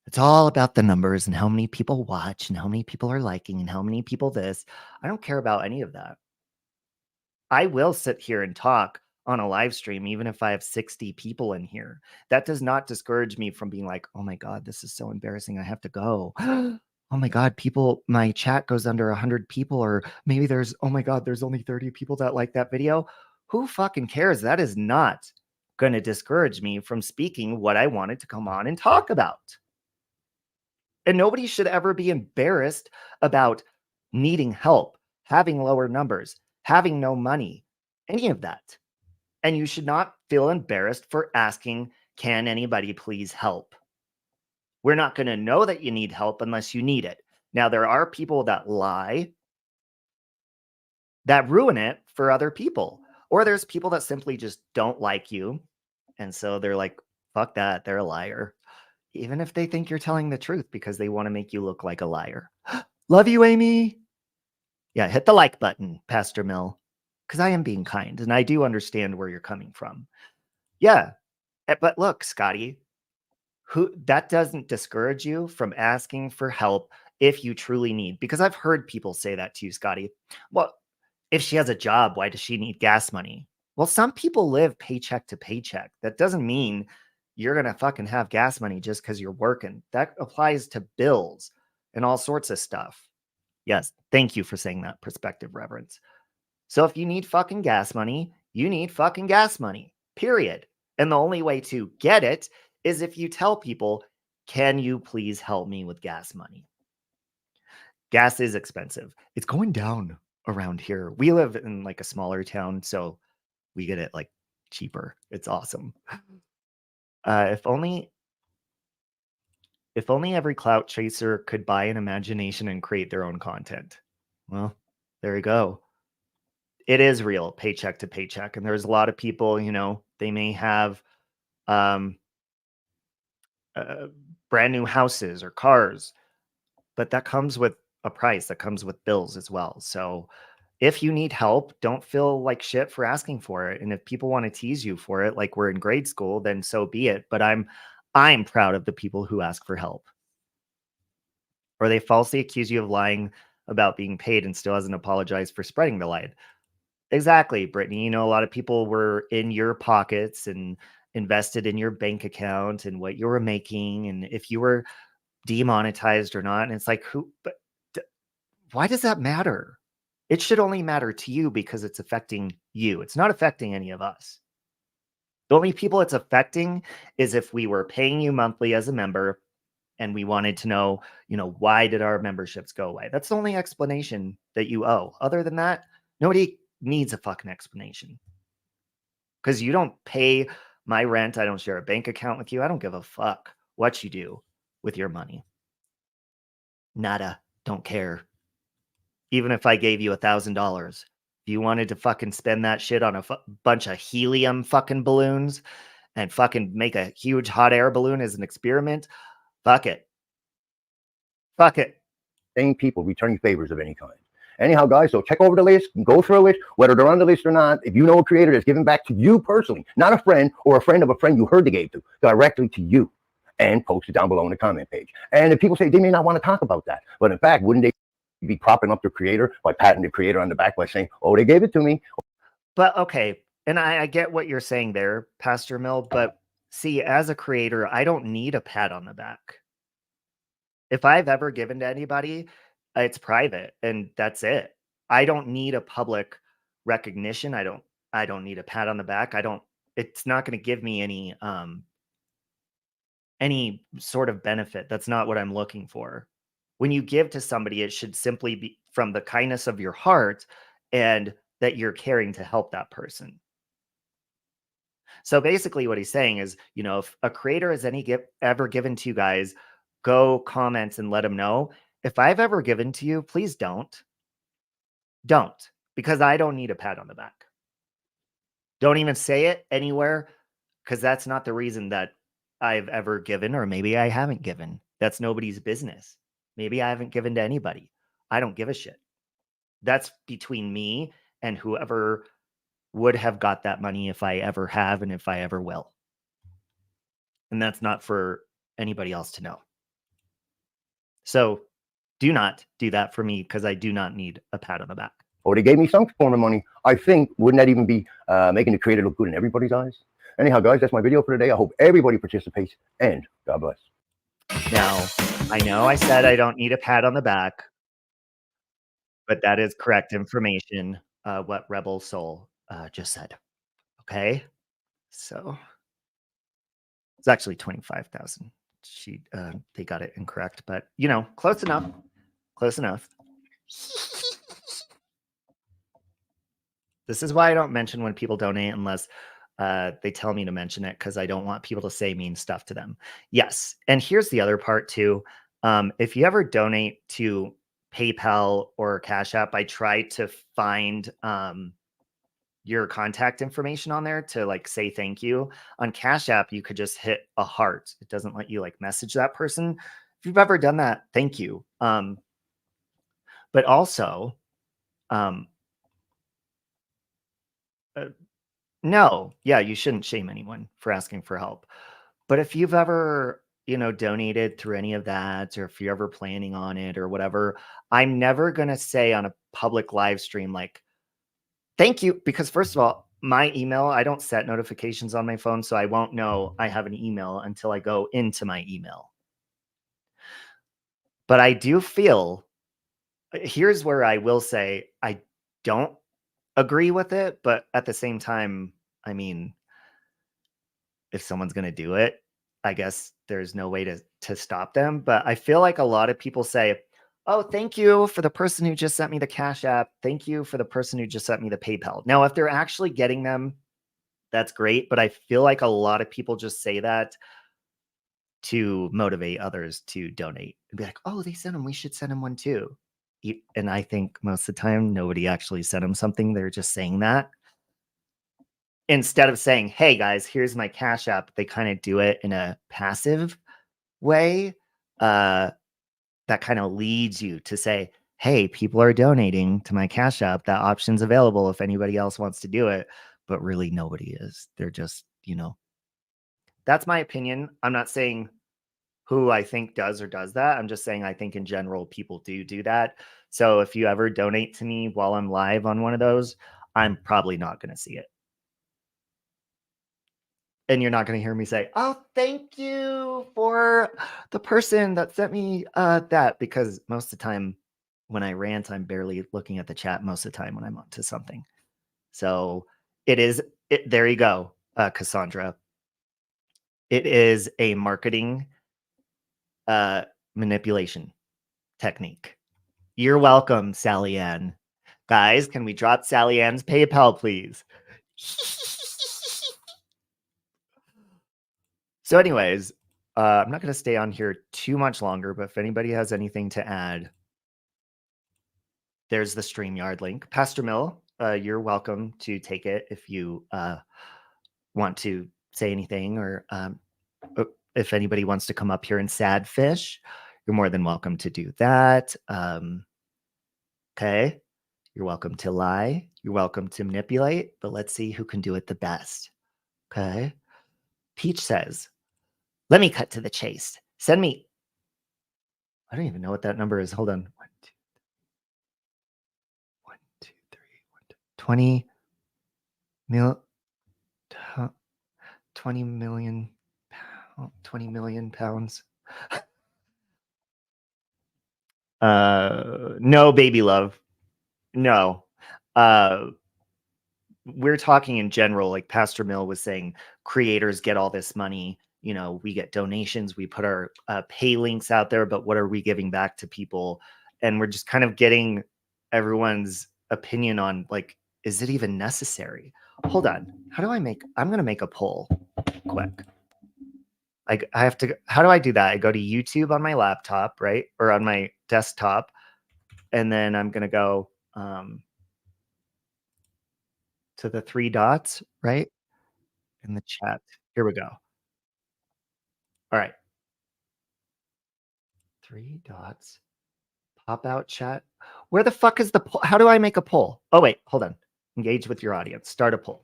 It's all about the numbers and how many people watch and how many people are liking and how many people this. I don't care about any of that. I will sit here and talk on a live stream, even if I have 60 people in here. That does not discourage me from being like, oh my God, this is so embarrassing. I have to go. Oh my God, my chat goes under 100 people, or maybe oh my God, there's only 30 people that like that video. Who fucking cares? That is not going to discourage me from speaking what I wanted to come on and talk about. And nobody should ever be embarrassed about needing help, having lower numbers, having no money, any of that. And you should not feel embarrassed for asking, can anybody please help? We're not going to know that you need help unless you need it. Now, there are people that lie, that ruin it for other people. Or there's people that simply just don't like you. And so they're like, fuck that, they're a liar. Even if they think you're telling the truth because they want to make you look like a liar. Love you, Amy. Yeah, hit the like button, Pastor Mill, because I am being kind and I do understand where you're coming from. Yeah, but look, Scotty, that doesn't discourage you from asking for help if you truly need, because I've heard people say that to you, Scotty. Well, if she has a job, why does she need gas money? Well, some people live paycheck to paycheck. That doesn't mean you're going to fucking have gas money just because you're working. That applies to bills and all sorts of stuff. Yes, thank you for saying that, Perspective Reverence. So if you need fucking gas money, you need fucking gas money, period. And the only way to get it is if you tell people, can you please help me with gas money? Gas is expensive. It's going down around here. We live in like a smaller town, so we get it like cheaper. It's awesome. If only every clout chaser could buy an imagination and create their own content. Well, there you go. It is real, paycheck to paycheck. And there's a lot of people, they may have brand new houses or cars, but that comes with a price, that comes with bills as well. So if you need help, don't feel like shit for asking for it. And if people want to tease you for it, like we're in grade school, then so be it. But I'm proud of the people who ask for help. Or they falsely accuse you of lying about being paid and still hasn't apologized for spreading the lie. Exactly, Brittany. A lot of people were in your pockets and invested in your bank account and what you were making and if you were demonetized or not. And it's like, why does that matter? It should only matter to you because it's affecting you. It's not affecting any of us. The only people it's affecting is if we were paying you monthly as a member and we wanted to know, why did our memberships go away? That's the only explanation that you owe. Other than that, nobody needs a fucking explanation. Because you don't pay my rent. I don't share a bank account with you. I don't give a fuck what you do with your money. Nada. Don't care. Even if I gave you $1,000, if you wanted to fucking spend that shit on a bunch of helium fucking balloons and fucking make a huge hot air balloon as an experiment, fuck it. Fuck it. Same people returning favors of any kind. Anyhow, guys, so check over the list, go through it, whether they're on the list or not. If you know a creator that's giving back to you personally, not a friend or a friend of a friend you heard they gave to, directly to you, and post it down below in the comment page. And if people say they may not want to talk about that, but in fact, wouldn't they be propping up the creator by patting the creator on the back by saying, oh, they gave it to me? But okay, and I get what you're saying there, Pastor Mill, but see, as a creator, I don't need a pat on the back. If I've ever given to anybody, it's private and that's it. I don't need a public recognition. I I don't need a pat on the back. It's not going to give me any sort of benefit. That's not what I'm looking for. When you give to somebody, it should simply be from the kindness of your heart and that you're caring to help that person. So basically what he's saying is, if a creator has ever given to you guys, go comment and let him know. If I've ever given to you, please don't, because I don't need a pat on the back. Don't even say it anywhere, because that's not the reason that I've ever given, or maybe I haven't given. That's nobody's business. Maybe I haven't given to anybody. I don't give a shit. That's between me and whoever would have got that money, if I ever have and if I ever will. And that's not for anybody else to know. So do not do that for me, because I do not need a pat on the back. Or they gave me some form of money. I think, wouldn't that even be making the creator look good in everybody's eyes? Anyhow, guys, that's my video for today. I hope everybody participates, and God bless. Now, I know I said I don't need a pat on the back, but that is correct information, what Rebel Soul just said. Okay? So it's actually 25,000. They got it incorrect, but close enough. Close enough. This is why I don't mention when people donate unless they tell me to mention it, because I don't want people to say mean stuff to them. Yes. And here's the other part too. If you ever donate to PayPal or Cash App, I try to find your contact information on there to say thank you. On Cash App, you could just hit a heart. It doesn't let you message that person. If you've ever done that, thank you. But also, no, yeah, you shouldn't shame anyone for asking for help. But if you've ever, donated through any of that, or if you're ever planning on it or whatever, I'm never going to say on a public live stream, thank you. Because first of all, my email, I don't set notifications on my phone, so I won't know I have an email until I go into my email. But I do feel, here's where I will say, I don't agree with it, but at the same time, I mean, if someone's going to do it, I guess there's no way to stop them. But I feel like a lot of people say, oh, thank you for the person who just sent me the Cash App. Thank you for the person who just sent me the PayPal. Now, if they're actually getting them, that's great. But I feel like a lot of people just say that to motivate others to donate and be like, oh, they sent them, we should send them one too. And I think most of the time, nobody actually sent them something. They're just saying that. Instead of saying, hey guys, here's my Cash App, they kind of do it in a passive way. That kind of leads you to say, hey, people are donating to my Cash App. That option's available if anybody else wants to do it. But really, nobody is. They're just, that's my opinion. I'm not saying who I think does or does that. I'm just saying I think in general, people do that. So if you ever donate to me while I'm live on one of those, I'm probably not going to see it. And you're not going to hear me say, oh, thank you for the person that sent me that, because most of the time when I rant, I'm barely looking at the chat most of the time when I'm onto something. So there you go, Cassandra. It is a marketing manipulation technique. You're welcome, Sally Ann. Guys, can we drop Sally Ann's PayPal, please? So anyways, I'm not going to stay on here too much longer, but if anybody has anything to add, there's the StreamYard link. Pastor Mill, you're welcome to take it if you want to say anything, or if anybody wants to come up here and sad fish, you're more than welcome to do that. Okay. You're welcome to lie. You're welcome to manipulate, but let's see who can do it the best. Okay. Peach says, let me cut to the chase. Send me. I don't even know what that number is. Hold on. 20 mil, 20 million, 20 million pounds. No, baby love. No. we're talking in general, like Pastor Mill was saying, creators get all this money. We get donations, we put our pay links out there, but what are we giving back to people? And we're just kind of getting everyone's opinion on, like, is it even necessary? Hold on. I'm going to make a poll quick. Like, how do I do that? I go to YouTube on my laptop, right? Or on my desktop. And then I'm going to go to the 3 dots, right? In the chat. Here we go. All right. 3 dots. Pop out chat. Where the fuck is the poll? How do I make a poll? Oh, wait, hold on. Engage with your audience. Start a poll.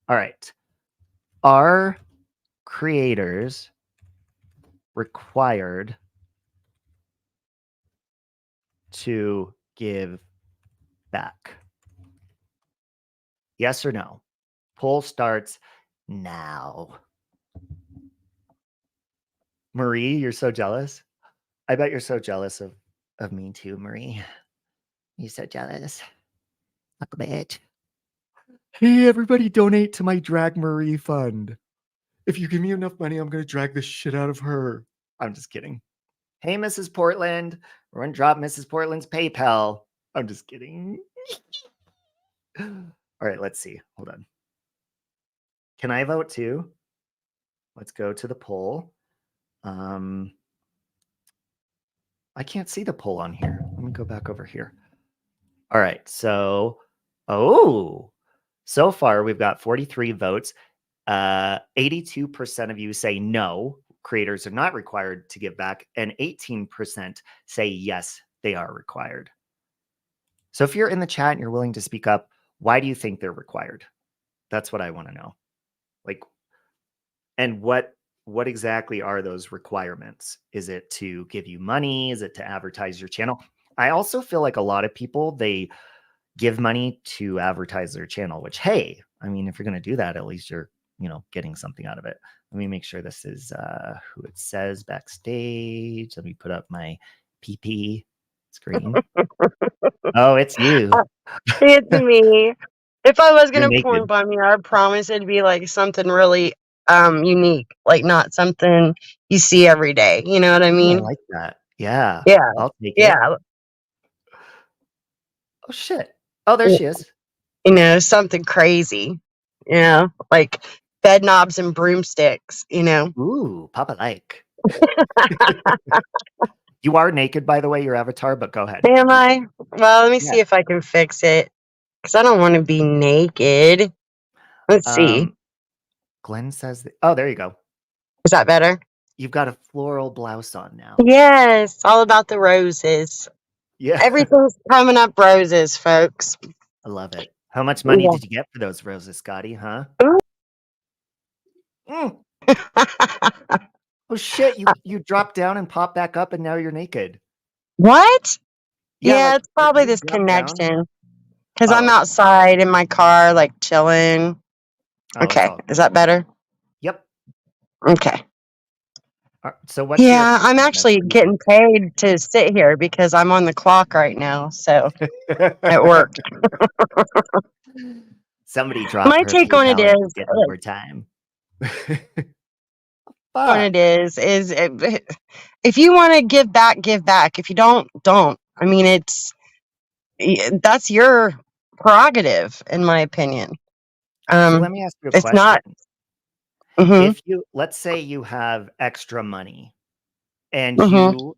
All right. Are creators required to give back? Yes or no? Poll starts now. Marie, you're so jealous. I bet you're so jealous of me too, Marie. You're so jealous. Fuck a bitch. Hey, everybody donate to my Drag Marie fund. If you give me enough money, I'm going to drag the shit out of her. I'm just kidding. Hey, Mrs. Portland. We're going to drop Mrs. Portland's PayPal. I'm just kidding. All right, let's see. Hold on. Can I vote too? Let's go to the poll. I can't see the poll on here. Let me go back over here. All right, so, so far we've got 43 votes. 82% of you say no, creators are not required to give back, and 18% say yes, they are required. So if you're in the chat and you're willing to speak up, why do you think they're required? That's what I want to know. Like, and what exactly are those requirements? Is it to give you money? Is it to advertise your channel? I also feel like a lot of people, they give money to advertise their channel, which, hey, I mean, if you're going to do that, at least you're, getting something out of it. Let me make sure this is who it says backstage. Let me put up my PP screen. Oh, it's you. It's me. If I was You're gonna naked. porn by me, I promise it'd be like something really unique, like not something you see every day. You know what I Ooh, I mean? like that. Yeah. Yeah. I'll take it. Yeah. Oh, shit. Oh, there she is. Something crazy. Like bed knobs and broomsticks, Ooh, Papa like. You are naked, by the way, your avatar, but go ahead. Am I? Well, let me see if I can fix it. Because I don't want to be naked. Let's see. Glenn says, oh, there you go. Is that better? You've got a floral blouse on now. Yes, all about the roses. Yeah. Everything's coming up roses, folks. I love it. How much money did you get for those roses, Scotty, huh? Oh, shit. You dropped down and popped back up, and now you're naked. What? Yeah, like, it's probably this drop down. connection. Because I'm outside in my car, like, chilling. Okay, is that better? Yep. Okay. So what's I'm actually getting paid to sit here because I'm on the clock right now, so it worked. Somebody dropped My her take on it PayPal is, get more time. what it is if you want to give back, give back. If you don't. I mean, that's your prerogative, in my opinion. So let me ask you a question. Not. If let's say you have extra money and you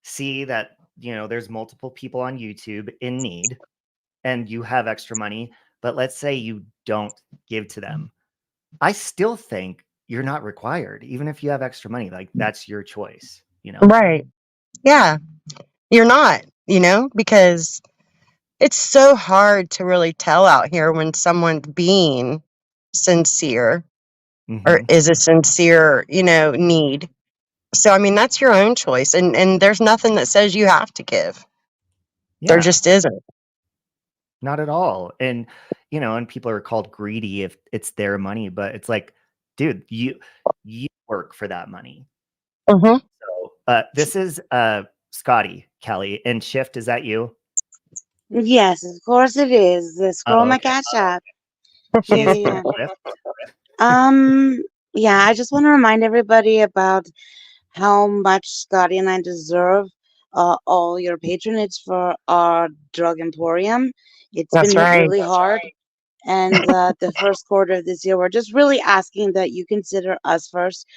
see that, there's multiple people on YouTube in need and you have extra money, but let's say you don't give to them. I still think you're not required, even if you have extra money. Like, that's your choice, Right. Yeah. You're not, because it's so hard to really tell out here when someone's being sincere or is a sincere, need. So, I mean, that's your own choice. And there's nothing that says you have to give. Yeah. There just isn't. Not at all. And, and people are called greedy if it's their money, but it's like, dude, you work for that money. So this is Scotty, Kelly, and Shift. Is that you? Yes, of course it is. Scroll my cash app. She's Yeah. thrift. Yeah, I just want to remind everybody about how much Scotty and I deserve all your patronage for our drug emporium. It's been That's hit right. really hard. And the first quarter of this year, we're just really asking that you consider us first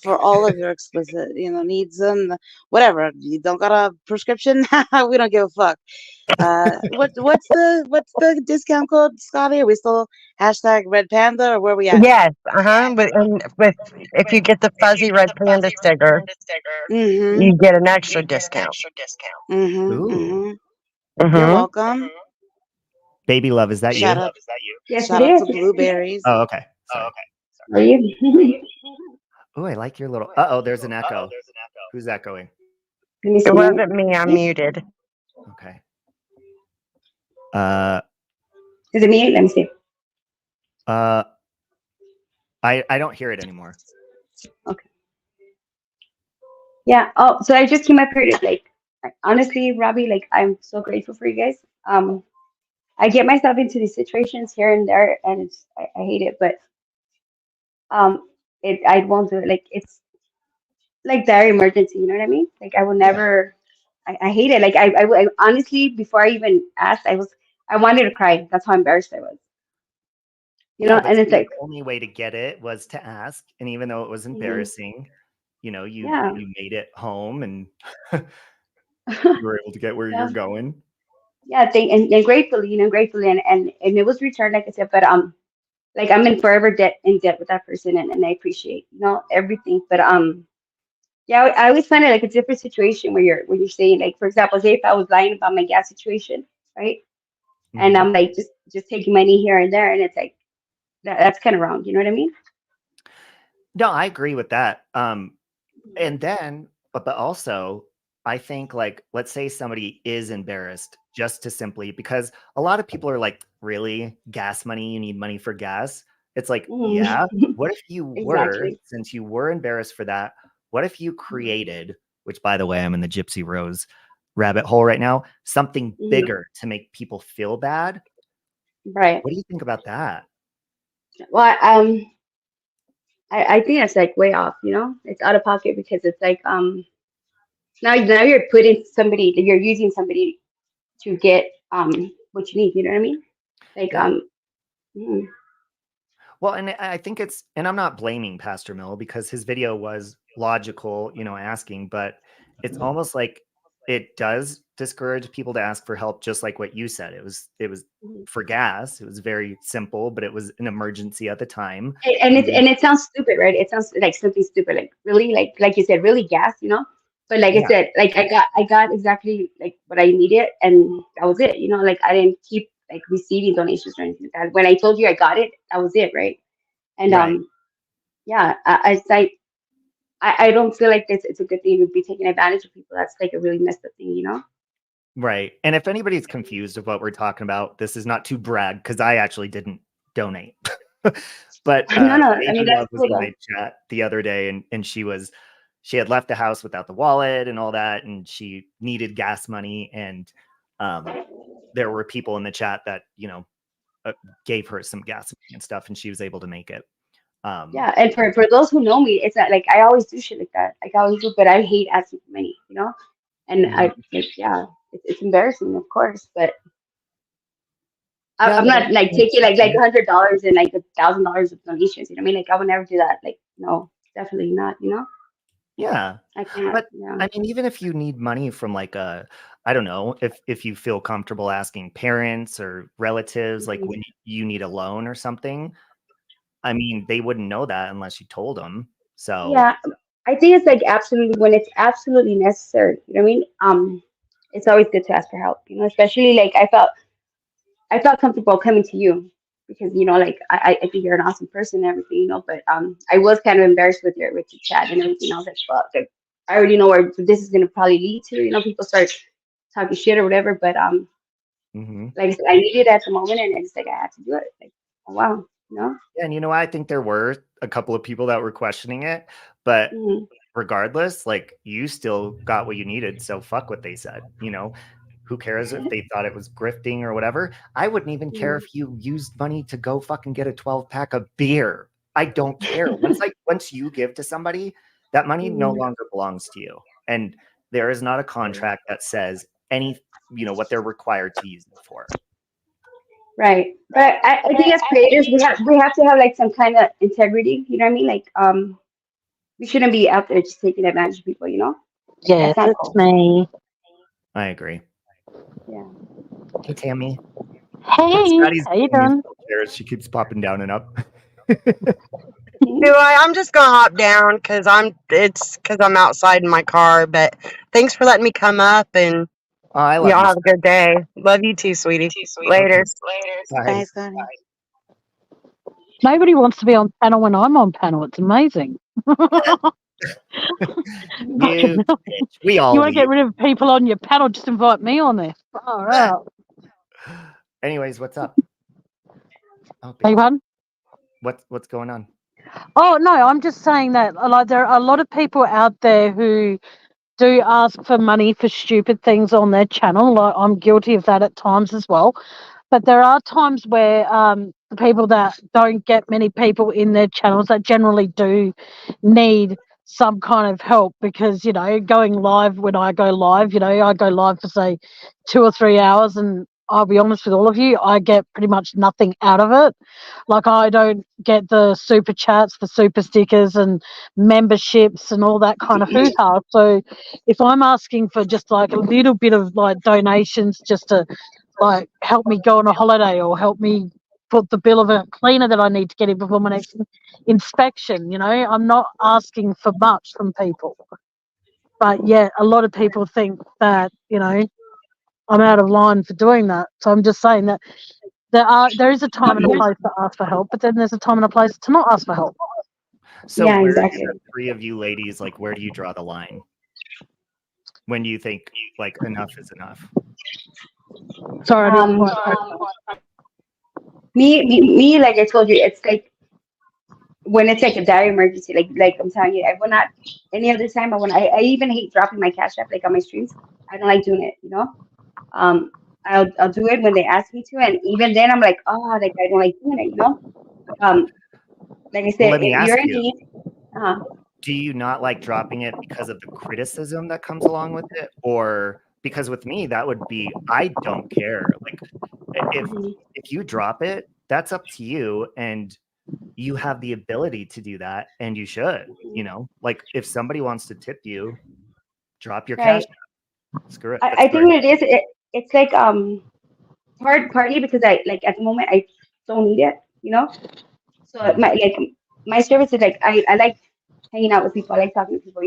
for all of your explicit, needs and whatever. You don't got a prescription? We don't give a fuck. What's the discount code, Scotty? Are we still hashtag Red Panda or where we at? Yes, but if you get the fuzzy red panda sticker, Mm-hmm. you get an extra discount. Mm-hmm. Ooh. Mm-hmm. You're Hmm. welcome. Baby love, is that Shout you? out, Yes, shout it out to is. blueberries. Oh, okay. Sorry. Are you? Oh, I like your little. Uh-oh, there's an echo. Who's echoing? Let me see. It wasn't me. I'm muted. Okay. Is it me? Let me see. I don't hear it anymore. Okay. Yeah. Oh, so I just came up here to honestly, Robbie, I'm so grateful for you guys. I get myself into these situations here and there, and I hate it, but I won't do it. It's like dire emergency. You know what I mean? I will never. I hate it. I honestly, before I even asked, I wanted to cry. That's how embarrassed I was. Yeah, but And it's see, like, the only way to get it was to ask, and even though it was embarrassing, you yeah, made it home, and you were able to get where yeah, you're going. yeah. And gratefully, and it was returned, like I said, but I'm in forever debt with that person, and I appreciate everything, but yeah, I always find it like a different situation where you're saying, like, for example, say if I was lying about my gas situation, right, and Mhm. I'm like just taking money here and there, and it's like that's kind of wrong. You know what I mean? No, I agree with that. And then, but also, I think, like, let's say somebody is embarrassed just to simply because a lot of people are like, really, gas money? You need money for gas? It's like, yeah. What if you were, Exactly. since you were embarrassed for that, what if you created, which by the way, I'm in the Gypsy Rose rabbit hole right now, something Mhm. bigger to make people feel bad? Right. What do you think about that? Well, I think that's like way off. It's out of pocket because it's like now you're putting somebody, you're using somebody to get what you need. You know what I mean? Like Yeah. mm, Well, and I think it's, and I'm not blaming Pastor Mill because his video was logical, asking, but it's almost like it does discourage people to ask for help, just like what you said. It was mhm. for gas. It was very simple, but it was an emergency at the time. And it sounds stupid, right? It sounds like something stupid, like really, like you said, really gas. But like I Yeah, said, like I got exactly like what I needed, and that was it. Like I didn't keep like receiving donations or anything like that. When I told you I got it, that was it, right? And right, yeah, it's like I don't feel like it's a good thing to be taking advantage of people. That's like a really messed up thing. right. And if anybody's confused of what we're talking about, this is not to brag because I actually didn't donate. But No, I Baby mean Love that's was cool in though. my chat the other day, and she had left the house without the wallet and all that, and she needed gas money, and there were people in the chat that gave her some gas money and stuff, and she was able to make it. Yeah, and for those who know me, it's not like I always do shit like that. Like I always do, but I hate asking for money. And Mhm. yeah, it's embarrassing, of course, but Yeah, I'm but not like taking like $100 and like $1,000 of donations. You know what I mean? Like I would never do that. Like no, definitely not. yeah, I can't. but Yeah. I mean, even if you need money from like I don't know, if you feel comfortable asking parents or relatives, like Mhm. when you need a loan or something, I mean, they wouldn't know that unless you told them. So, Yeah, I think it's like absolutely when it's absolutely necessary. You know what I mean? It's always good to ask for help. Especially like I felt comfortable coming to you because like I think you're an awesome person and everything. But I was kind of embarrassed with your chat and everything. I was like, fuck, like, I already know where this is gonna probably lead to. People start talking shit or whatever. But mhm. like I said, I needed it at the moment, and it's like I had to do it. Like, oh, wow. Yeah, and I think there were a couple of people that were questioning it, but Mhm. regardless, like you still got what you needed. So fuck what they said. Who cares if they thought it was grifting or whatever? I wouldn't even care if you used money to go fucking get a 12-pack of beer. I don't care. Once you give to somebody, that money no longer belongs to you. And there is not a contract that says what they're required to use it for. Right. But I think as creators, we have to have like some kind of integrity. You know what I mean? Like, we shouldn't be out there just taking advantage of people. You know? Yes, That's not it's cool. me. I agree. Yeah. Hey, Tammy. Hey, Scotty's how you getting doing? musical chairs. She keeps popping down and up. Do I? I'm just gonna hop down because I'm outside in my car. But thanks for letting me come up, and Oh, I love y'all you. have a good day. Love you too, sweetie. Later. Bye. Bye, Scotty. Nobody wants to be on panel when I'm on panel. It's amazing. You bitch. We all You want to get leave. rid of people on your panel? Just invite me on there. All right. Anyways, what's up? Oh, Hey, bitch. pardon? What's going on? Oh no, I'm just saying that like there are a lot of people out there who do ask for money for stupid things on their channel. Like I'm guilty of that at times as well. But there are times where the people that don't get many people in their channels that generally do need some kind of help because, going live when I go live, I go live for say 2 or 3 hours and I'll be honest with all of you, I get pretty much nothing out of it. Like I don't get the super chats, the super stickers and memberships and all that kind of hoo-ha. So if I'm asking for just like a little bit of like donations just to like help me go on a holiday or help me put the bill of a cleaner that I need to get in before my next inspection, I'm not asking for much from people. But yeah, a lot of people think that, I'm out of line for doing that. So I'm just saying that there is a time and a place to ask for help, but then there's a time and a place to not ask for help. So Yeah, where exactly. the three of you ladies, like, where do you draw the line? When do you think like enough is enough? Sorry, I didn't quite. Me, like I told you, it's like when it's like a dire emergency. Like I'm telling you, I will not any other time. I even hate dropping my cash app like on my streams. I don't like doing it. I'll do it when they ask me to, and even then I'm like, oh, like I don't like doing it. Like I said, Let me if ask you're in you. need, Do you not like dropping it because of the criticism that comes along with it, or because with me that would be I don't care. Like if you drop it, that's up to you, and you have the ability to do that, and you should. Like if somebody wants to tip you, drop your cash. right? Screw it. I think what it is. It's like partly because I like at the moment I don't need it. So my service is like I like hanging out with people. I like talking to people.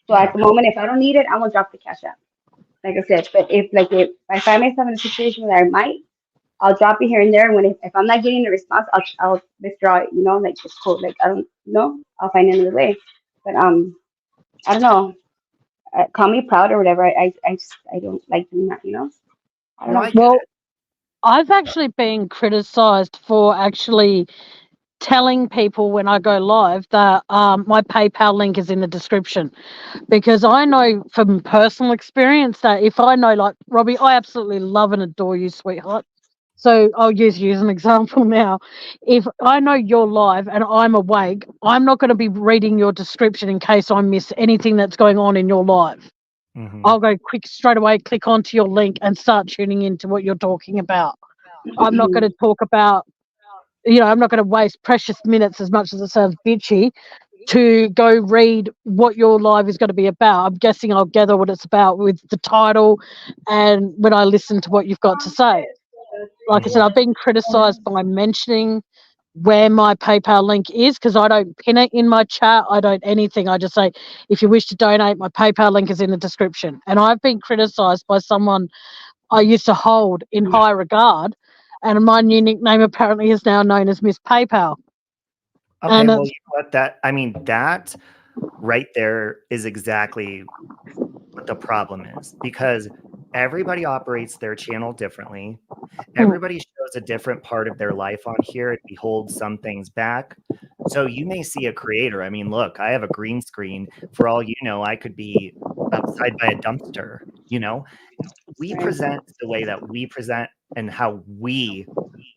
So Yeah. at the moment, if I don't need it, I'm gonna drop the cash app. Like I said, but if I find myself in a situation where I might, I'll drop it here and there. And if I'm not getting a response, I'll withdraw it. Like it's cool. Like I don't I'll find another way. But I don't know. Call me proud or whatever. I don't like doing that. I don't No, know. I get Well, it. I've actually been criticised for actually telling people when I go live that my PayPal link is in the description, because I know from personal experience that if I know, like Robbie, I absolutely love and adore you, sweetheart. So I'll use you as an example now. If I know you're live and I'm awake, I'm not going to be reading your description in case I miss anything that's going on in your live. Mhm. I'll go quick straight away, click onto your link and start tuning into what you're talking about. I'm not going to talk about, I'm not going to waste precious minutes, as much as it sounds bitchy, to go read what your live is going to be about. I'm guessing I'll gather what it's about with the title and when I listen to what you've got to say. Like I said, I've been criticised by mentioning where my PayPal link is, because I don't pin it in my chat. I don't anything. I just say, if you wish to donate, my PayPal link is in the description. And I've been criticised by someone I used to hold in high regard, and my new nickname apparently is now known as Miss PayPal. Okay, And well, you know what? That right there is exactly what the problem is, because everybody operates their channel differently. Everybody shows a different part of their life on here and beholds some things back. So you may see a creator. I mean, look, I have a green screen. For all you know, I could be outside by a dumpster. we Right. present the way that we present and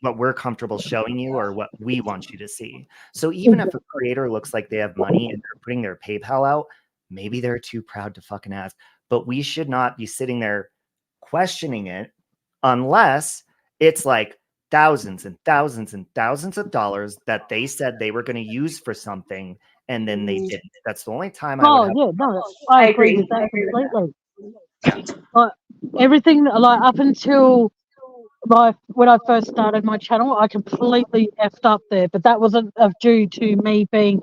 what we're comfortable showing you or what we want you to see. So even if a creator looks like they have money and they're putting their PayPal out, maybe they're too proud to fucking ask. But we should not be sitting there questioning it unless it's like thousands and thousands and thousands of dollars that they said they were going to use for something and then they didn't. That's the only time I would Oh have. yeah, no, I agree with that completely. Like everything, like up until when I first started my channel, I completely effed up there. But that wasn't due to me being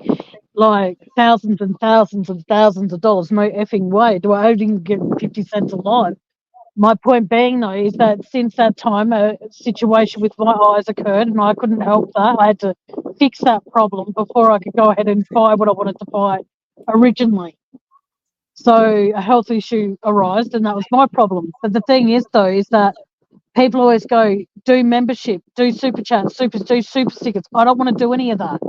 like thousands and thousands and thousands of dollars. No effing way. Do I only get 50 cents a live? My point being, though, is that since that time, a situation with my eyes occurred, and I couldn't help that. I had to fix that problem before I could go ahead and buy what I wanted to buy originally. So a health issue arose, and that was my problem. But the thing is, though, is that people always go, do membership, do super chat, do super stickers. I don't want to do any of that.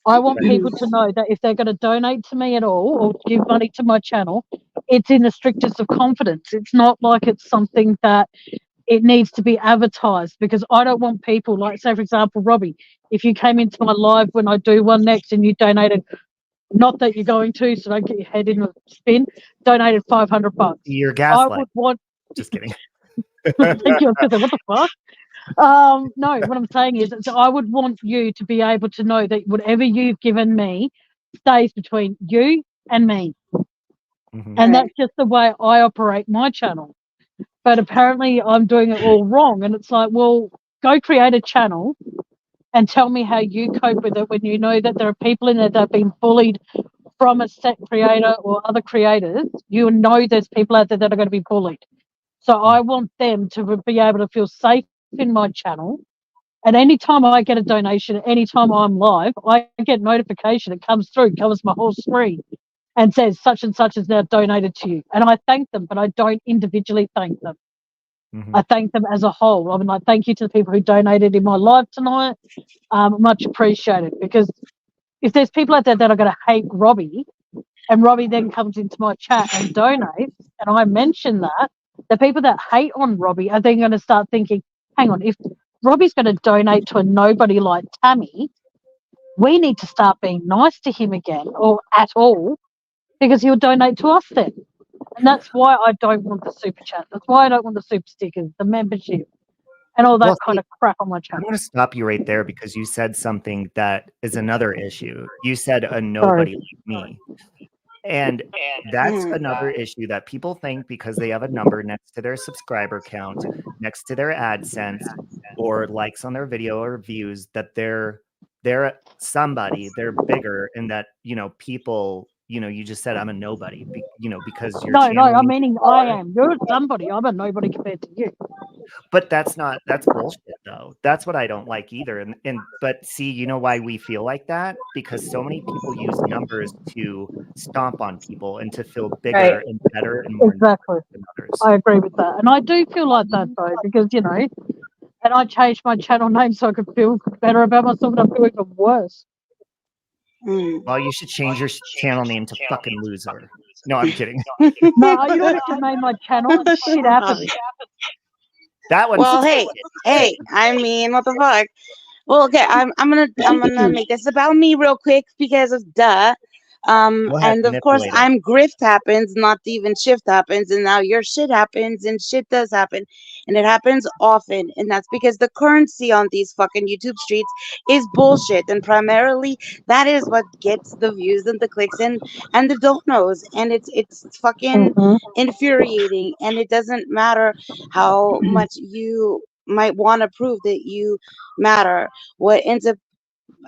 I want people to know that if they're going to donate to me at all or give money to my channel, it's in the strictest of confidence. It's not like it's something that it needs to be advertised, because I don't want people like, say, for example, Robbie, if you came into my live when I do one next and you donated, not that you're going to, so don't get your head in a spin, donated $500. You're I gaslighting. would want. Just kidding. Thank you. I was gonna say, what the fuck? No, what I'm saying is I would want you to be able to know that whatever you've given me stays between you and me. Mhm. And that's just the way I operate my channel. But apparently I'm doing it all wrong. And it's like, well, go create a channel and tell me how you cope with it when you know that there are people in there that have been bullied from a set creator or other creators. You know there's people out there that are going to be bullied. So I want them to be able to feel safe in my channel. And anytime I get a donation, anytime I'm live, I get notification. It comes through, covers my whole screen, and says such and such is now donated to you. And I thank them, but I don't individually thank them. Mhm. I thank them as a whole. I mean, like, thank you to the people who donated in my live tonight. Much appreciated. Because if there's people out there that are going to hate Robbie, and Robbie then comes into my chat and donates, and I mention that, the people that hate on Robbie are then going to start thinking, hang on, if Robbie's going to donate to a nobody like Tammy, we need to start being nice to him again, or at all, because he'll donate to us then. And that's why I don't want the super chat. That's why I don't want the super stickers, the membership, and all that Well, kind see, of crap on my I'm channel. going to stop you right there because you said something that is another issue. You said a Sorry. nobody like me. And that's Mm. another issue that people think because they have a number next to their subscriber count, next to their AdSense, or likes on their video or views, that they're somebody, they're bigger, and that, people, you just said I'm a nobody, because your No, channel I'm means meaning I am. You're somebody. I'm a nobody compared to you. but that's bullshit though. That's what I don't like either. But see, you know why we feel like that? Because so many people use numbers to stomp on people and to feel Right. bigger and better and more Exactly. than others. I agree with that. And I do feel like that, though, because, and I changed my channel name so I could feel better about myself, and I feel even worse. Mm. Well, you should change your channel name to fucking loser. No, I'm kidding. No, you know what I should name my channel? Shit happens. That one's Well, hey, I mean, what the fuck? Well, okay, I'm gonna make this about me real quick because of duh. Go ahead, And of course, manipulate it. I'm grift happens, not even shift happens, and now your shit happens, and shit does happen, and it happens often, and that's because the currency on these fucking YouTube streets is bullshit, and primarily that is what gets the views and the clicks and the don't knows, and it's fucking Mm-hmm. infuriating, and it doesn't matter how much you might want to prove that you matter. What ends up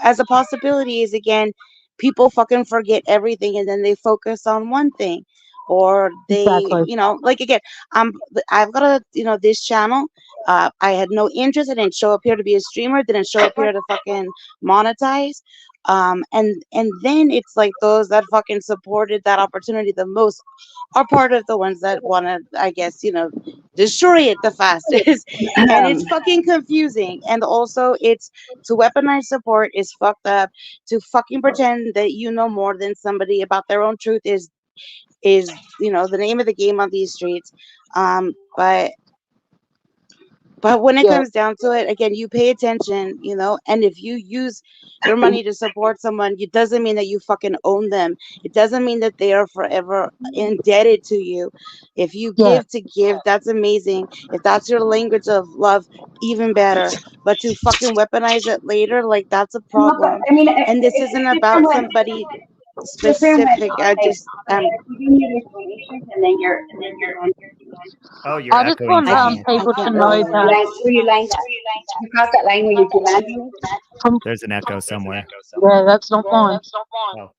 as a possibility is, again, people fucking forget everything and then they focus on one thing, or they, Exactly. like, again, i'm I've got this channel. I had no interest. I didn't show up here to be a streamer, didn't show up here to fucking monetize. And then it's like those that fucking supported that opportunity the most are part of the ones that want to, I guess, destroy it the fastest. And it's fucking confusing. And also, it's to weaponize support is fucked up. To fucking pretend that you know more than somebody about their own truth is is, the name of the game on these streets. But when it Yeah. comes down to it, again, you pay attention, and if you use your money to support someone, it doesn't mean that you fucking own them. It doesn't mean that they are forever indebted to you. If you Yeah. give to give, that's amazing. If that's your language of love, even better. But to fucking weaponize it later, like, that's a No, but problem. I mean, And this isn't it's different about when somebody it's different when specific. I like just, they're giving you these donations and then you're on. Oh, you're I just echoing want I for can't, me. I people to can't know really hear that you. Where you line that you cross that line when you do land. from There's an echo somewhere. yeah, that's not mine. Oh.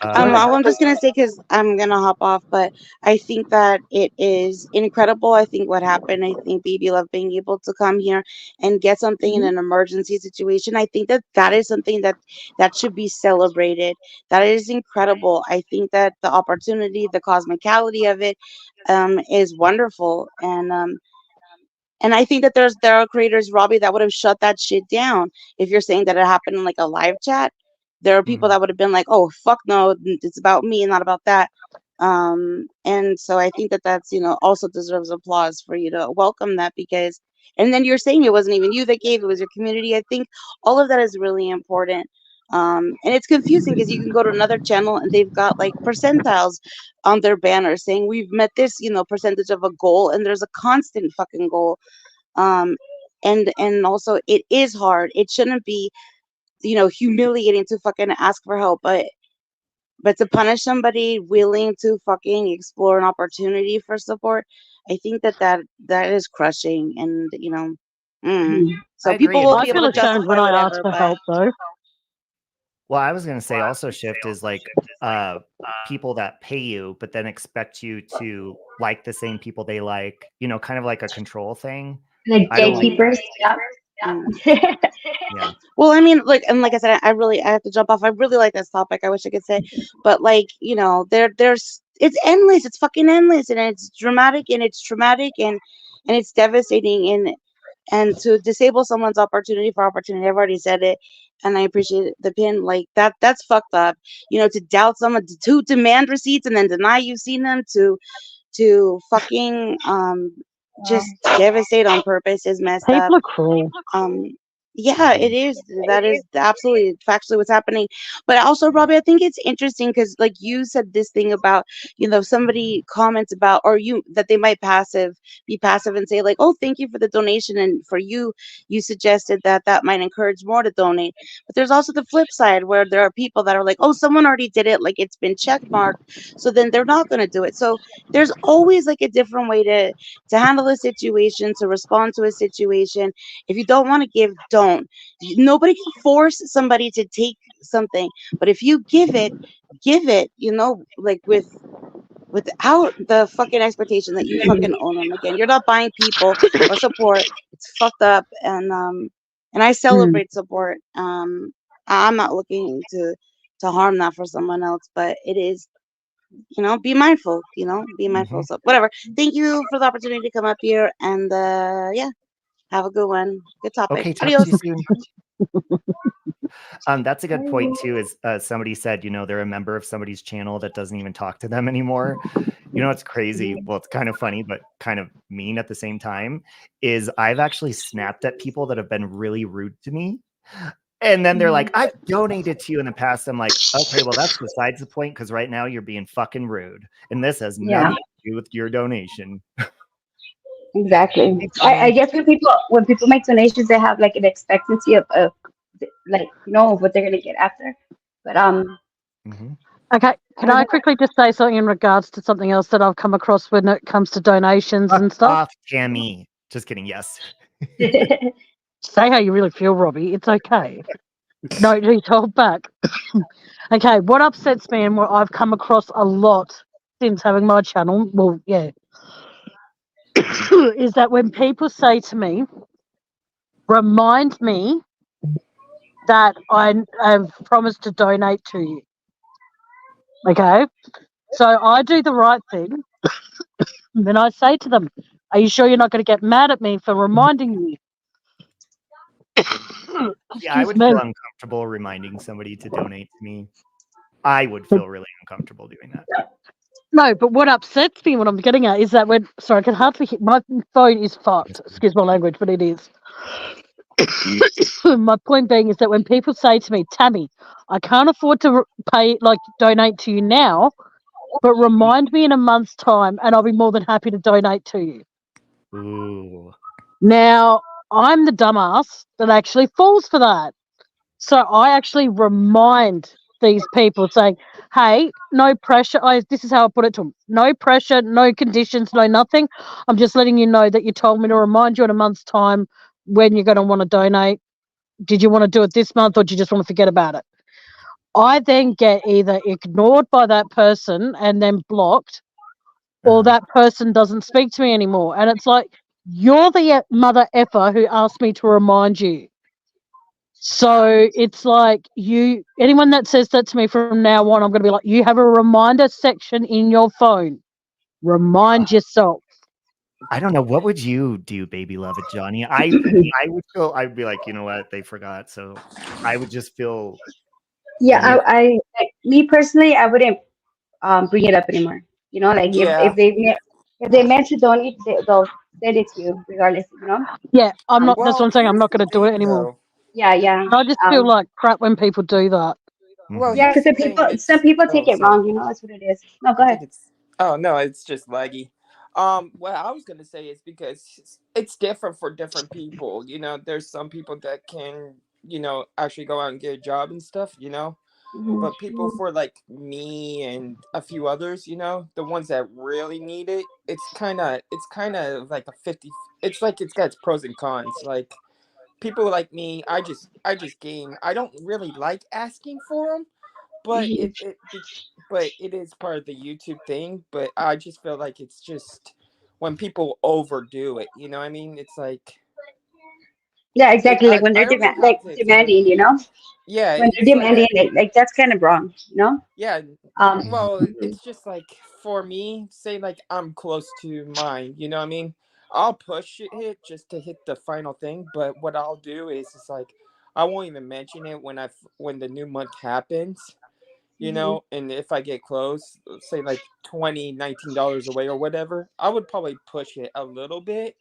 I'm just gonna say, because I'm gonna hop off, but I think that it is incredible. I think what happened. I think Baby Love being able to come here and get something in an emergency situation. I think that is something that should be celebrated. That is incredible. I think that the opportunity, the cosmicality of it, is wonderful, and I think that there are creators, Robbie, that would have shut that shit down if you're saying that it happened in like a live chat. There are people that would have been like, "Oh, fuck no, it's about me, not about that." And so I think that that's, also deserves applause for you to welcome that, because, and then you're saying it wasn't even you that gave, it was your community. I think all of that is really important. And it's confusing because you can go to another channel and they've got like percentiles on their banner saying we've met this, percentage of a goal, and there's a constant fucking goal. um and also it is hard. It shouldn't be, humiliating to fucking ask for help, but to punish somebody willing to fucking explore an opportunity for support, I think that is crushing. And I so agree. people And will I be able feel to also, ashamed justify when I ask whatever, for but help though. well, I was going to say also shift is like people that pay you, but then expect you to like the same people they like, kind of like a control thing. Like I don't like that. gatekeepers. Yeah. mm. Yeah. Well, I mean, like I said, I have to jump off. I really like this topic. I wish I could say, but like, there's it's endless. It's fucking endless, and it's dramatic, and it's traumatic, and it's devastating, and to disable someone's opportunity for opportunity. I've already said it, and I appreciate the pin. Like that's fucked up. To doubt someone, to demand receipts and then deny you've seen them, to fucking just devastate on purpose is messed up. People are cruel. um yeah, it is. That is absolutely factually what's happening. But also, Robbie, I think it's interesting because, like, you said this thing about, somebody comments about, or you, that they might be passive and say like, oh, thank you for the donation, and for you suggested that might encourage more to donate. But there's also the flip side where there are people that are like, oh, someone already did it, like it's been check marked, so then they're not going to do it. So there's always like a different way to handle a situation, to respond to a situation. If you don't want to give, don't. Nobody can force somebody to take something, but if you give it, give it. Like without the fucking expectation that you fucking own them. Again, you're not buying people or support. It's fucked up, and I celebrate support. I'm not looking to harm that for someone else, but it is, be mindful. Be mindful. So whatever. Thank you for the opportunity to come up here, and yeah. Have a good one. Good topic. Okay, talk to Adios. you soon. That's a good point too. Is somebody said, they're a member of somebody's channel that doesn't even talk to them anymore. It's crazy. Well, it's kind of funny, but kind of mean at the same time. Is I've actually snapped at people that have been really rude to me, and then they're like, "I've donated to you in the past." I'm like, "Okay, well, that's besides the point, because right now you're being fucking rude, and this has nothing to do with your donation." Exactly. I guess when people make donations, they have like an expectancy of like of what they're gonna get after. But Okay, can I quickly just say something in regards to something else that I've come across when it comes to donations and stuff? Off, Tammy. Just kidding. Yes. Say how you really feel, Robbie. It's okay. No, just hold back. Okay, what upsets me and what I've come across a lot since having my channel, well, yeah, is that when people say to me, remind me that I have promised to donate to you. Okay, so I do the right thing. And then I say to them, are you sure you're not going to get mad at me for reminding you? Yeah, I would feel uncomfortable reminding somebody to donate to me. I would feel really uncomfortable doing that. No, but what upsets me, what I'm getting at, is that when sorry, I can hardly hear. My phone is fucked. Excuse my language, but it is. My point being is that when people say to me, Tammy, I can't afford to pay, like, donate to you now, but remind me in a month's time, and I'll be more than happy to donate to you. Ooh. Now, I'm the dumbass that actually falls for that. So I actually remind these people saying, hey, no pressure. This is how I put it to them. No pressure, no conditions, no nothing. I'm just letting you know that you told me to remind you in a month's time when you're going to want to donate. Did you want to do it this month, or do you just want to forget about it? I then get either ignored by that person and then blocked, or that person doesn't speak to me anymore. And it's like, you're the mother effer who asked me to remind you. So it's like, anyone that says that to me from now on, I'm going to be like, you have a reminder section in your phone. Remind yourself. I don't know. What would you do, baby love it, Johnny? I would feel, I'd be like, you know what? They forgot. So I would just feel Yeah, weird. I like, me personally, I wouldn't bring it up anymore. You know, like Yeah. if they meant to donate, they'll send it to you regardless. You know. Yeah, I'm not. That's what Well, I'm saying. I'm here's not the going to do it thing, anymore. though. Yeah, yeah. I just feel like crap when people do that. Well, Mhm. Yeah, here's because the thing. some people take Oh, it sorry. wrong. You know, that's what it is. No, go I ahead. think it's. Oh no, it's just laggy. What I was gonna say is because it's different for different people. You know, there's some people that can, actually go out and get a job and stuff. Mhm. But people for like me and a few others, the ones that really need it, it's kind of like a 50. It's like it's got its pros and cons. Like people like me, I just game. I don't really like asking for them, but Mhm. but it is part of the YouTube thing. But I just feel like it's just when people overdo it. You know what I mean? It's like Yeah, exactly. Like when I they're don't know how to explain. demanding, you know, Yeah, when it's they're like demanding, like that's kind of wrong, you know. yeah. Um, Well, it's just like for me, say like I'm close to mine. You know what I mean? I'll push it just to hit the final thing. But what I'll do is it's like I won't even mention it when the new month happens. mhm, And if I get close, say like $19 away or whatever, I would probably push it a little bit,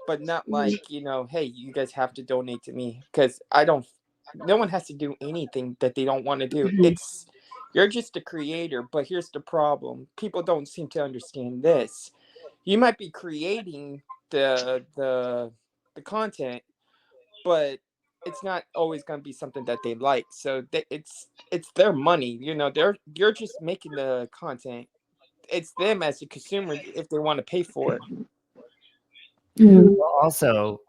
but not mhm, like, hey, you guys have to donate to me, because I don't, no one has to do anything that they don't want to do. mhm, You're just a creator, but here's the problem. People don't seem to understand this. You might be creating the content, but it's not always going to be something that they like. So it's their money. You're just making the content. It's them as a consumer if they want to pay for it. mhm. Well, also,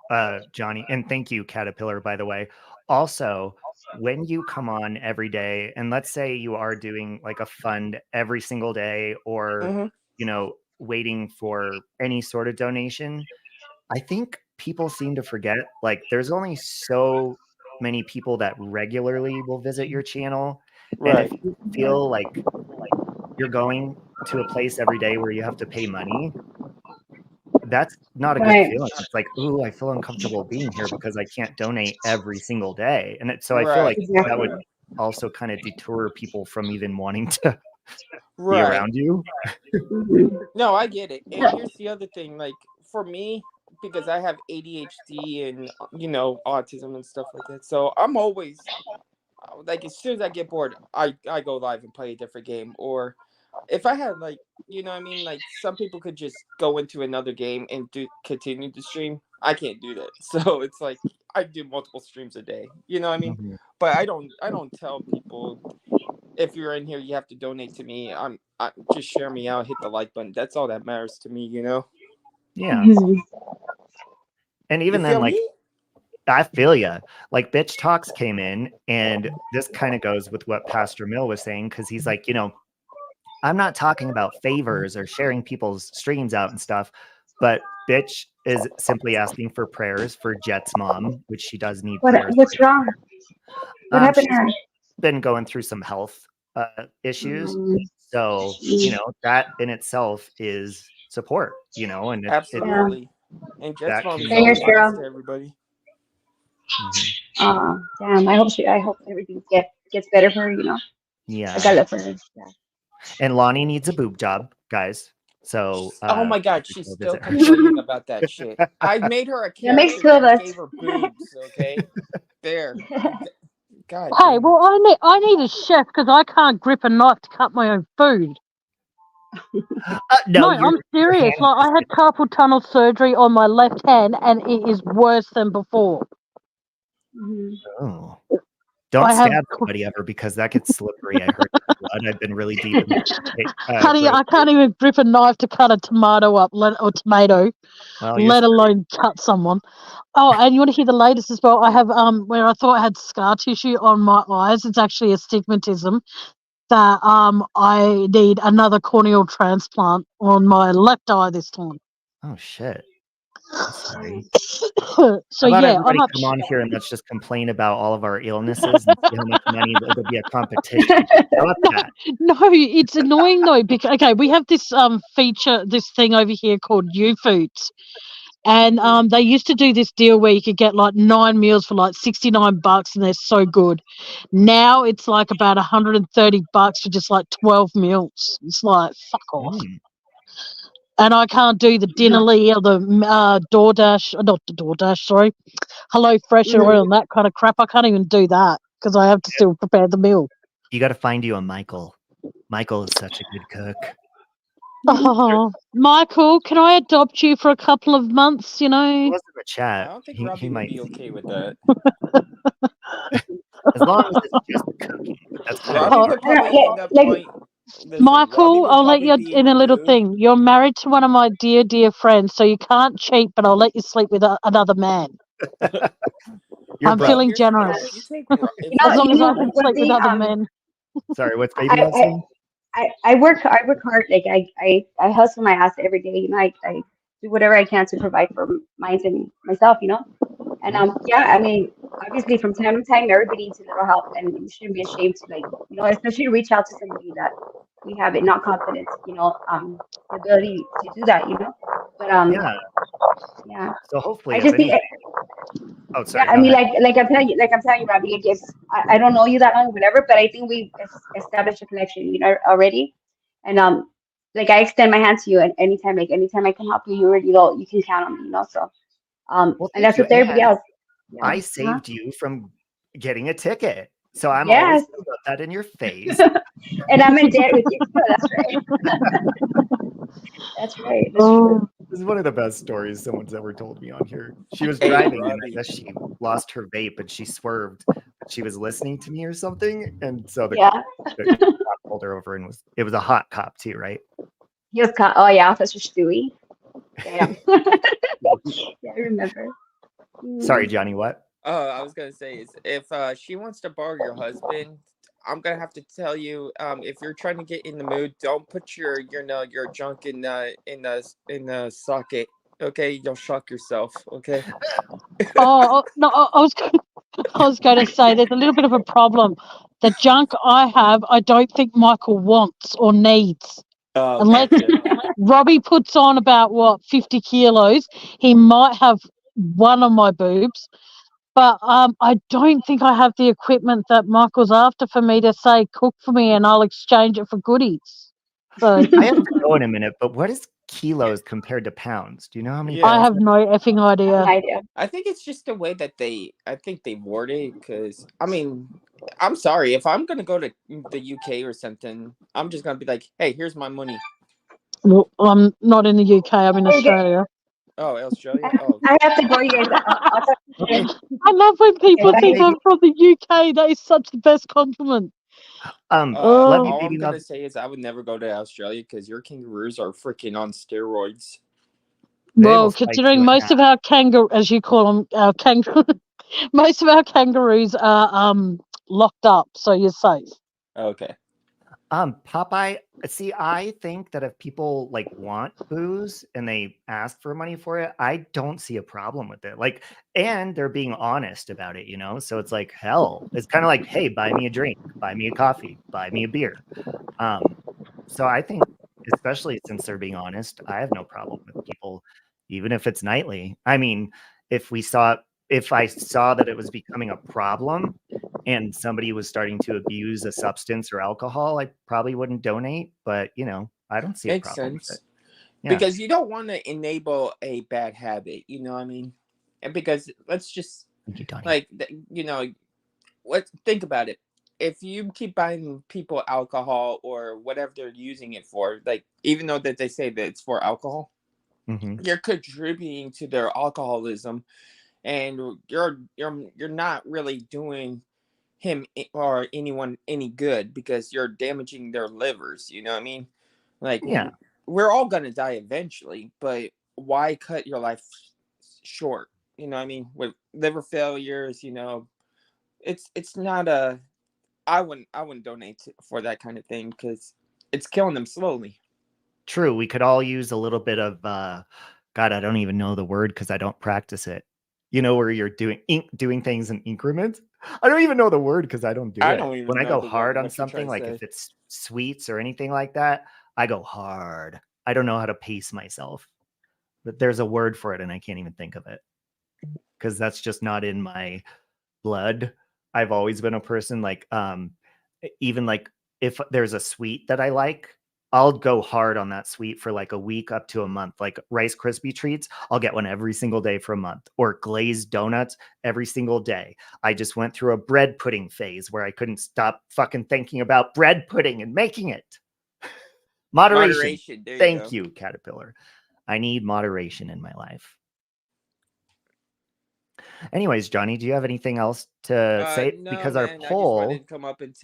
Johnny, and thank you, Caterpillar, by the way. Also, when you come on every day, and let's say you are doing like a fund every single day, or Hmm. waiting for any sort of donation, I think people seem to forget, like, there's only so many people that regularly will visit your channel. And if Right. you feel like you're going to a place every day where you have to pay money, that's not a good Right. feeling. It's like, ooh, I feel uncomfortable being here because I can't donate every single day. So I feel like Right. that would Exactly. also kind of deter people from even wanting to be Right. around you. Mhm. No, I get it. And here's the other thing. Like for me, because I have ADHD and autism and stuff like that, so I'm always like as soon as I get bored, I go live and play a different game. Or if I had like what I mean, like some people could just go into another game and continue to stream. I can't do that. So it's like I do multiple streams a day. You know what I mean? Mhm. But I don't tell people if you're in here you have to donate to me. I just share me out, hit the like button. That's all that matters to me. Yeah. Mhm. And You even then, feel like, me? I feel ya. Like, Bitch Talks came in, and this kind of goes with what Pastor Mill was saying, because he's like, I'm not talking about favors or sharing people's streams out and stuff, but Bitch is simply asking for prayers for Jet's mom, which she does need prayers What's wrong? What for. happened to She's her? been going through some health issues. Mm, So, mm, that in itself is support, and yeah. Absolutely. And Jet's that mom is Fingers always community. nice girl. to everybody. Mhm. Damn. I hope everything gets better for her. You know. Yeah. I got love for her. Yeah. And Lonnie needs a boob job, guys. So Oh my god, go she's still visit her. complaining about that shit. I made her a That makes character two of that us. gave her boobs. Okay, there. God Hey, damn well, it. I need a chef because I can't grip a knife to cut my own food. No, No, I'm your serious. hand Like, I is had carpal tunnel surgery on my left hand, and it is worse than before. Mhm. Oh. Don't I have, stab somebody ever because that gets slippery. I heard the blood. I've been really deep in the honey, I can't even grip a knife to cut a tomato up, or tomato, Well, you're let screwed. alone cut someone. Oh, and you want to hear the latest as well? I have where I thought I had scar tissue on my eyes. It's actually astigmatism. That I need another corneal transplant on my left eye this time. Oh shit. I'm sorry. So How about yeah, everybody I'm up. come on here and let's just complain about all of our illnesses and see how much money there'll be a competition. How about that? No, it's annoying though because okay, we have this feature, this thing over here called U-Foods. And they used to do this deal where you could get like 9 meals for like $69 and they're so good. Now it's like about $130 for just like 12 meals. It's like fuck off. Mm. And I can't do the Dinnerly or the DoorDash, not the DoorDash, sorry, Hello Fresh or and that kind of crap. I can't even do that because I have to still prepare the meal. You got to find you a Michael. Michael is such a good cook. Oh, Michael, can I adopt you for a couple of months? You He know, was in the I chat. don't think He Robbie would might be okay with that. as long as it's just cooking. But that's kind of Robbie hard. would probably end up Like, going. Listen, Robbie Michael, would I'll let probably you be in the a little mood. thing. You're married to one of my dear, dear friends, so you can't cheat, but I'll let you sleep with another man. Your I'm brother. feeling Here's the thing, generous. if you take Ro- if As you long you as I know, can one sleep with thing, other men. Sorry, what's baby got saying? I work hard. Like I hustle my ass every day. You know, I do whatever I can to provide for mine and myself. You know, and yeah, I mean, obviously from time to time, everybody needs a little help, and you shouldn't be ashamed to, like, you know, especially reach out to somebody that we have it, not confidence. You know, the ability to do that. You know, but Yeah. yeah, So hopefully, I if just think. anything. Oh, Yeah, sorry. I Go mean, ahead. like I'm telling you, Robbie, like, if I don't know you that long, whatever, but I think we established a connection, you know, already, and like I extend my hand to you, and anytime, like anytime I can help you, you already know you can count on me, you know. So, Well, and thank that's you. with everybody And else. Yeah. I saved you from getting a ticket. So I'm always Yes, going to rub that in your face. and I'm in debt with you. That's right. That's right. That's true. Oh, This is one of the best stories someone's ever told me on here. She was Hey, driving and I Robbie. guess she lost her vape and she swerved. But she was listening to me or something. And so the Yeah. cop pulled her over and it was a hot cop too, right? He was caught. Oh yeah, Officer Stewie. Damn. Yeah, I remember. Sorry, Johnny, what? I was gonna say is if she wants to borrow your husband, I'm gonna have to tell you, if you're trying to get in the mood, don't put your junk in the socket. Okay, you'll shock yourself. Okay. no, I was going to say there's a little bit of a problem. The junk I have, I don't think Michael wants or needs. Oh, Unless gotcha. Robbie puts on about 50 kilos, he might have one of my boobs. But I don't think I have the equipment that Michael's after for me to say, cook for me and I'll exchange it for goodies. So I have to go in a minute, but what is kilos compared to pounds? Do you know how many Yeah. I pounds? have no effing I have no idea. idea. I think it's just the way that I think they word it. Because I mean, I'm sorry if I'm gonna go to the UK or something, I'm just gonna be like, hey, here's my money. Well, I'm not in the UK, I'm in Oh, you get. Australia. Oh, Australia. I Oh, I have to go, you guys. I'll talk to you Okay. later. I love when Okay, people Love you, think bye. baby. I'm from the UK. That is such the best compliment. Love you, Oh, all I'm baby. gonna Love. say is I would never go to Australia because your kangaroos are freaking on steroids. They will well, spike you considering in most half. of our kangaroo, as you call them, our kangaroo, most of our kangaroos are locked up, so you're safe. Okay. Popeye, see, I think that if people like want booze and they ask for money for it, I don't see a problem with it. Like, and they're being honest about it, you know? So it's like, hell, it's kind of like, hey, buy me a drink, buy me a coffee, buy me a beer. So I think, especially since they're being honest, I have no problem with people, even if it's nightly. I mean, if I saw that it was becoming a problem, and somebody was starting to abuse a substance or alcohol, I probably wouldn't donate. But you know, I don't see a Makes problem with sense. it. Yeah. Because you don't want to enable a bad habit, you know what I mean? And because let's just Thank you, Donnie. like you know, let's think about it. If you keep buying people alcohol or whatever they're using it for, like even though that they say that it's for alcohol, hmm you're contributing to their alcoholism, and you're not really doing him or anyone any good because you're damaging their livers. You know what I mean? Like Yeah. we're all gonna die eventually, but why cut your life short? You know what I mean? With liver failures, you know, it's not a. I wouldn't donate for that kind of thing because it's killing them slowly. True. We could all use a little bit of God, I don't even know the word because I don't practice it. You know, where you're doing things in increments. I don't even know the word because I don't do I it. don't even When I know go the word hard on what you're trying something, to like say. if it's sweets or anything like that, I go hard. I don't know how to pace myself. But there's a word for it and I can't even think of it because that's just not in my blood. I've always been a person like even like if there's a sweet that I like, I'll go hard on that sweet for like a week up to a month. Like Rice Krispie treats, I'll get one every single day for a month, or glazed donuts every single day. I just went through a bread pudding phase where I couldn't stop fucking thinking about bread pudding and making it. Moderation. There you Thank go. you, Caterpillar. I need moderation in my life. Anyways, Johnny, do you have anything else to say? No, Because our man. I just wanted to poll, come up and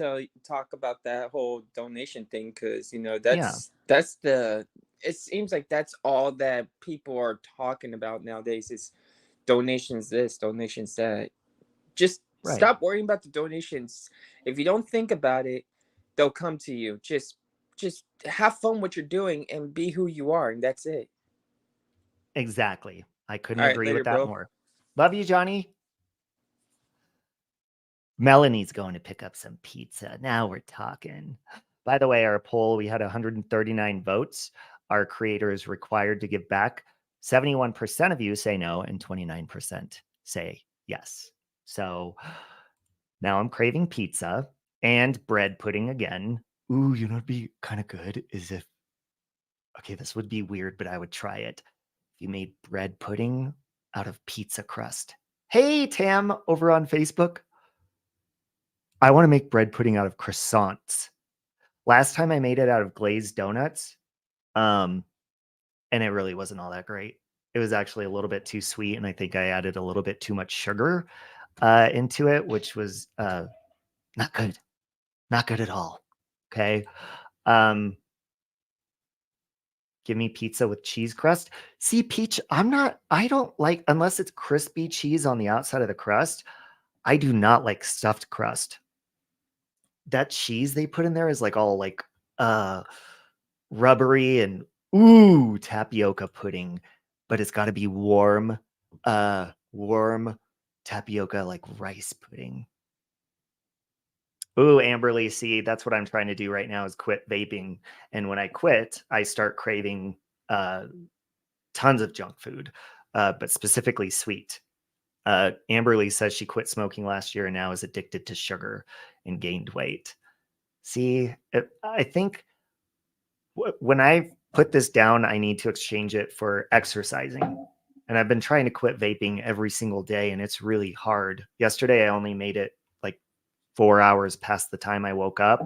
talk about that whole donation thing because you know yeah, that's the. It seems like that's all that people are talking about nowadays is donations this, donations that. Just right. stop worrying about the donations. If you don't think about it, they'll come to you. Just have fun what you're doing and be who you are, and that's it. Exactly. I couldn't All right, agree later, with that bro. more. Love you, Johnny. Melanie's going to pick up some pizza. Now we're talking. By the way, our poll, we had 139 votes. Our creator is required to give back. 71% of you say no, and 29% say yes. So now I'm craving pizza and bread pudding again. Ooh, you know what'd be kind of good is if, okay, this would be weird, but I would try it. If you made bread pudding out of pizza crust. Hey, Tam, over on Facebook. I want to make bread pudding out of croissants. Last time I made it out of glazed donuts, and it really wasn't all that great. It was actually a little bit too sweet, and I think I added a little bit too much sugar into it, which was not good. Not good at all. Okay. Give me pizza with cheese crust. See, Peach, I don't like, unless it's crispy cheese on the outside of the crust, I do not like stuffed crust. That cheese they put in there is like all like rubbery and tapioca pudding, but it's got to be warm tapioca like rice pudding. Ooh, Amberly, see, that's what I'm trying to do right now is quit vaping. And when I quit, I start craving tons of junk food, but specifically sweet. Amberly says she quit smoking last year and now is addicted to sugar and gained weight. See, I think when I put this down, I need to exchange it for exercising. And I've been trying to quit vaping every single day, and it's really hard. Yesterday, I only made it like 4 hours past the time I woke up.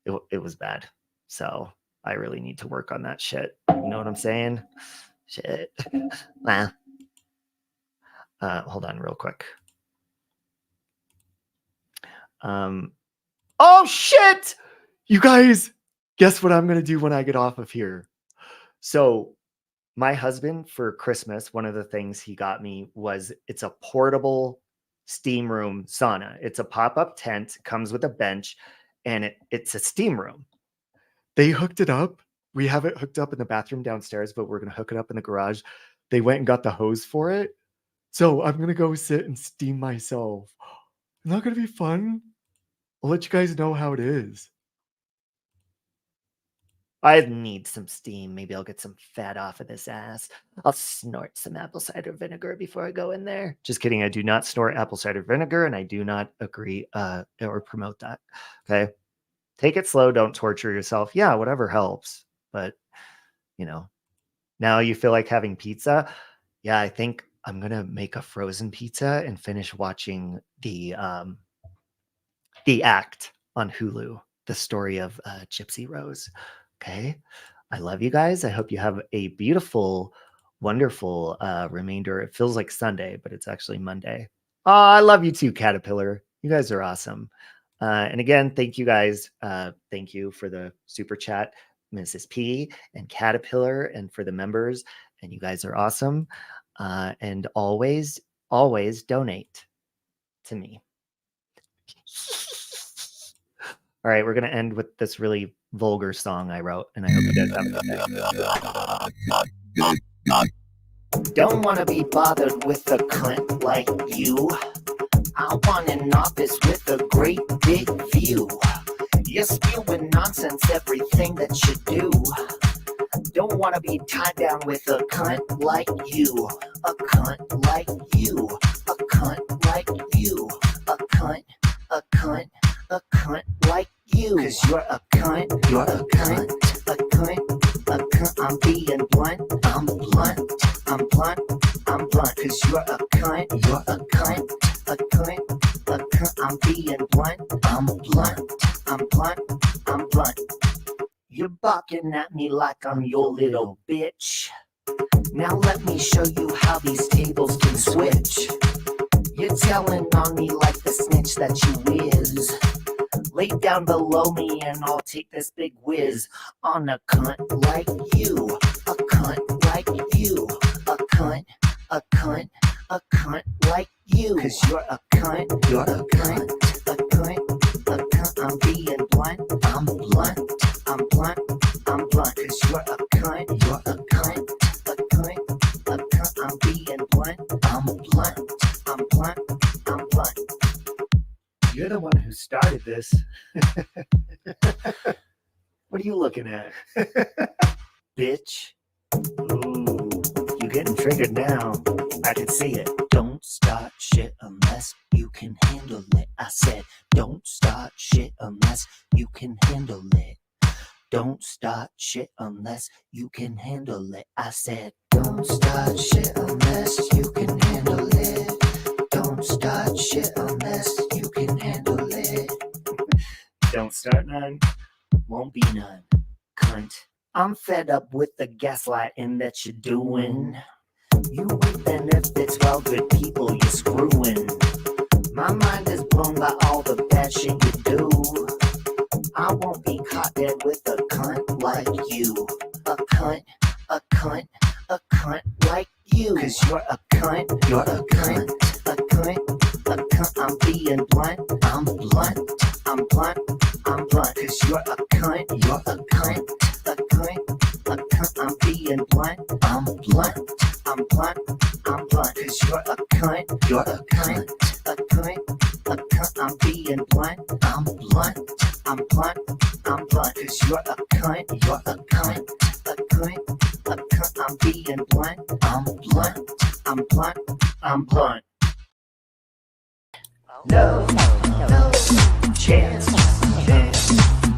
It was bad. So I really need to work on that shit. You know what I'm saying? Shit. Nah. Hold on real quick. Oh, shit! You guys, guess what I'm going to do when I get off of here? So my husband for Christmas, one of the things he got me was it's a portable steam room sauna. It's a pop-up tent, comes with a bench, and it's a steam room. They hooked it up. We have it hooked up in the bathroom downstairs, but we're going to hook it up in the garage. They went and got the hose for it. So I'm going to go sit and steam myself. Isn't that going to be fun? I'll let you guys know how it is. I need some steam. Maybe I'll get some fat off of this ass. I'll snort some apple cider vinegar before I go in there. Just kidding. I do not snort apple cider vinegar, and I do not agree or promote that. Okay. Take it slow. Don't torture yourself. Yeah, whatever helps. But, you know, now you feel like having pizza. Yeah, I think I'm going to make a frozen pizza and finish watching the Act on Hulu, the story of Gypsy Rose. Okay. I love you guys. I hope you have a beautiful, wonderful remainder. It feels like Sunday, but it's actually Monday. Oh, I love you too, Caterpillar. You guys are awesome. And again, thank you guys. Thank you for the super chat, Mrs. P and Caterpillar, and for the members. And you guys are awesome. And always, always donate to me. All right, we're going to end with this really vulgar song I wrote, and I hope you guys have it. Don't want to be bothered with a cunt like you. I want an office with a great big view. You're spewing nonsense, everything that you do. Don't want to be tied down with a cunt like you. A cunt like you. A cunt like you. A cunt, a cunt, a cunt like you. Cause you're a cunt, you're a cunt, a cunt, a cunt. I'm being blunt, I'm blunt, I'm blunt, I'm blunt. Cause you're a cunt, you're a cunt, a cunt, a cunt. I'm being blunt, I'm blunt, I'm blunt, I'm blunt. You're barking at me like I'm your little bitch. Now let me show you how these tables can switch. You're telling on me like the snitch that you is. Lay down below me and I'll take this big whiz on a cunt like you. A cunt like you. A cunt, a cunt, a cunt like you. Cause you're a cunt, you're a cunt, a cunt, a cunt. I'm being blunt, I'm blunt, I'm blunt, I'm blunt. Cause you're a cunt, you're a cunt, a cunt, a cunt. I'm being blunt, I'm blunt, I'm blunt, I'm blunt. You're the one who started this. What are you looking at? Bitch. Ooh, you getting triggered now. I can see it. Don't start shit unless you can handle it. I said, don't start shit unless you can handle it. Don't start shit unless you can handle it. I said, don't start shit unless you can handle it. Don't start shit unless you can handle it. Don't start none, won't be none, cunt. I'm fed up with the gaslighting that you're doing. You with benefits while good people you're screwing. My mind is blown by all the bad shit you do. I won't be caught dead with a cunt like you. A cunt, a cunt, a cunt like you. Cause you're a cunt, you're a cunt, a cunt, a cunt. I'm being blunt, I'm blunt, I'm blunt, I'm blunt. Cause you're a cunt, you're a cunt, a cunt, a cunt. I'm being blunt, I'm blunt, I'm blunt, I'm blunt. Cause you're a cunt, you're a cunt, a cunt, a cunt. I'm being blunt, I'm blunt, I'm blunt, I'm blunt. Cause you're a cunt, you're a cunt, a cunt, a cunt. I'm being blunt, I'm blunt, I'm blunt, I'm blunt. No chance,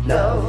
no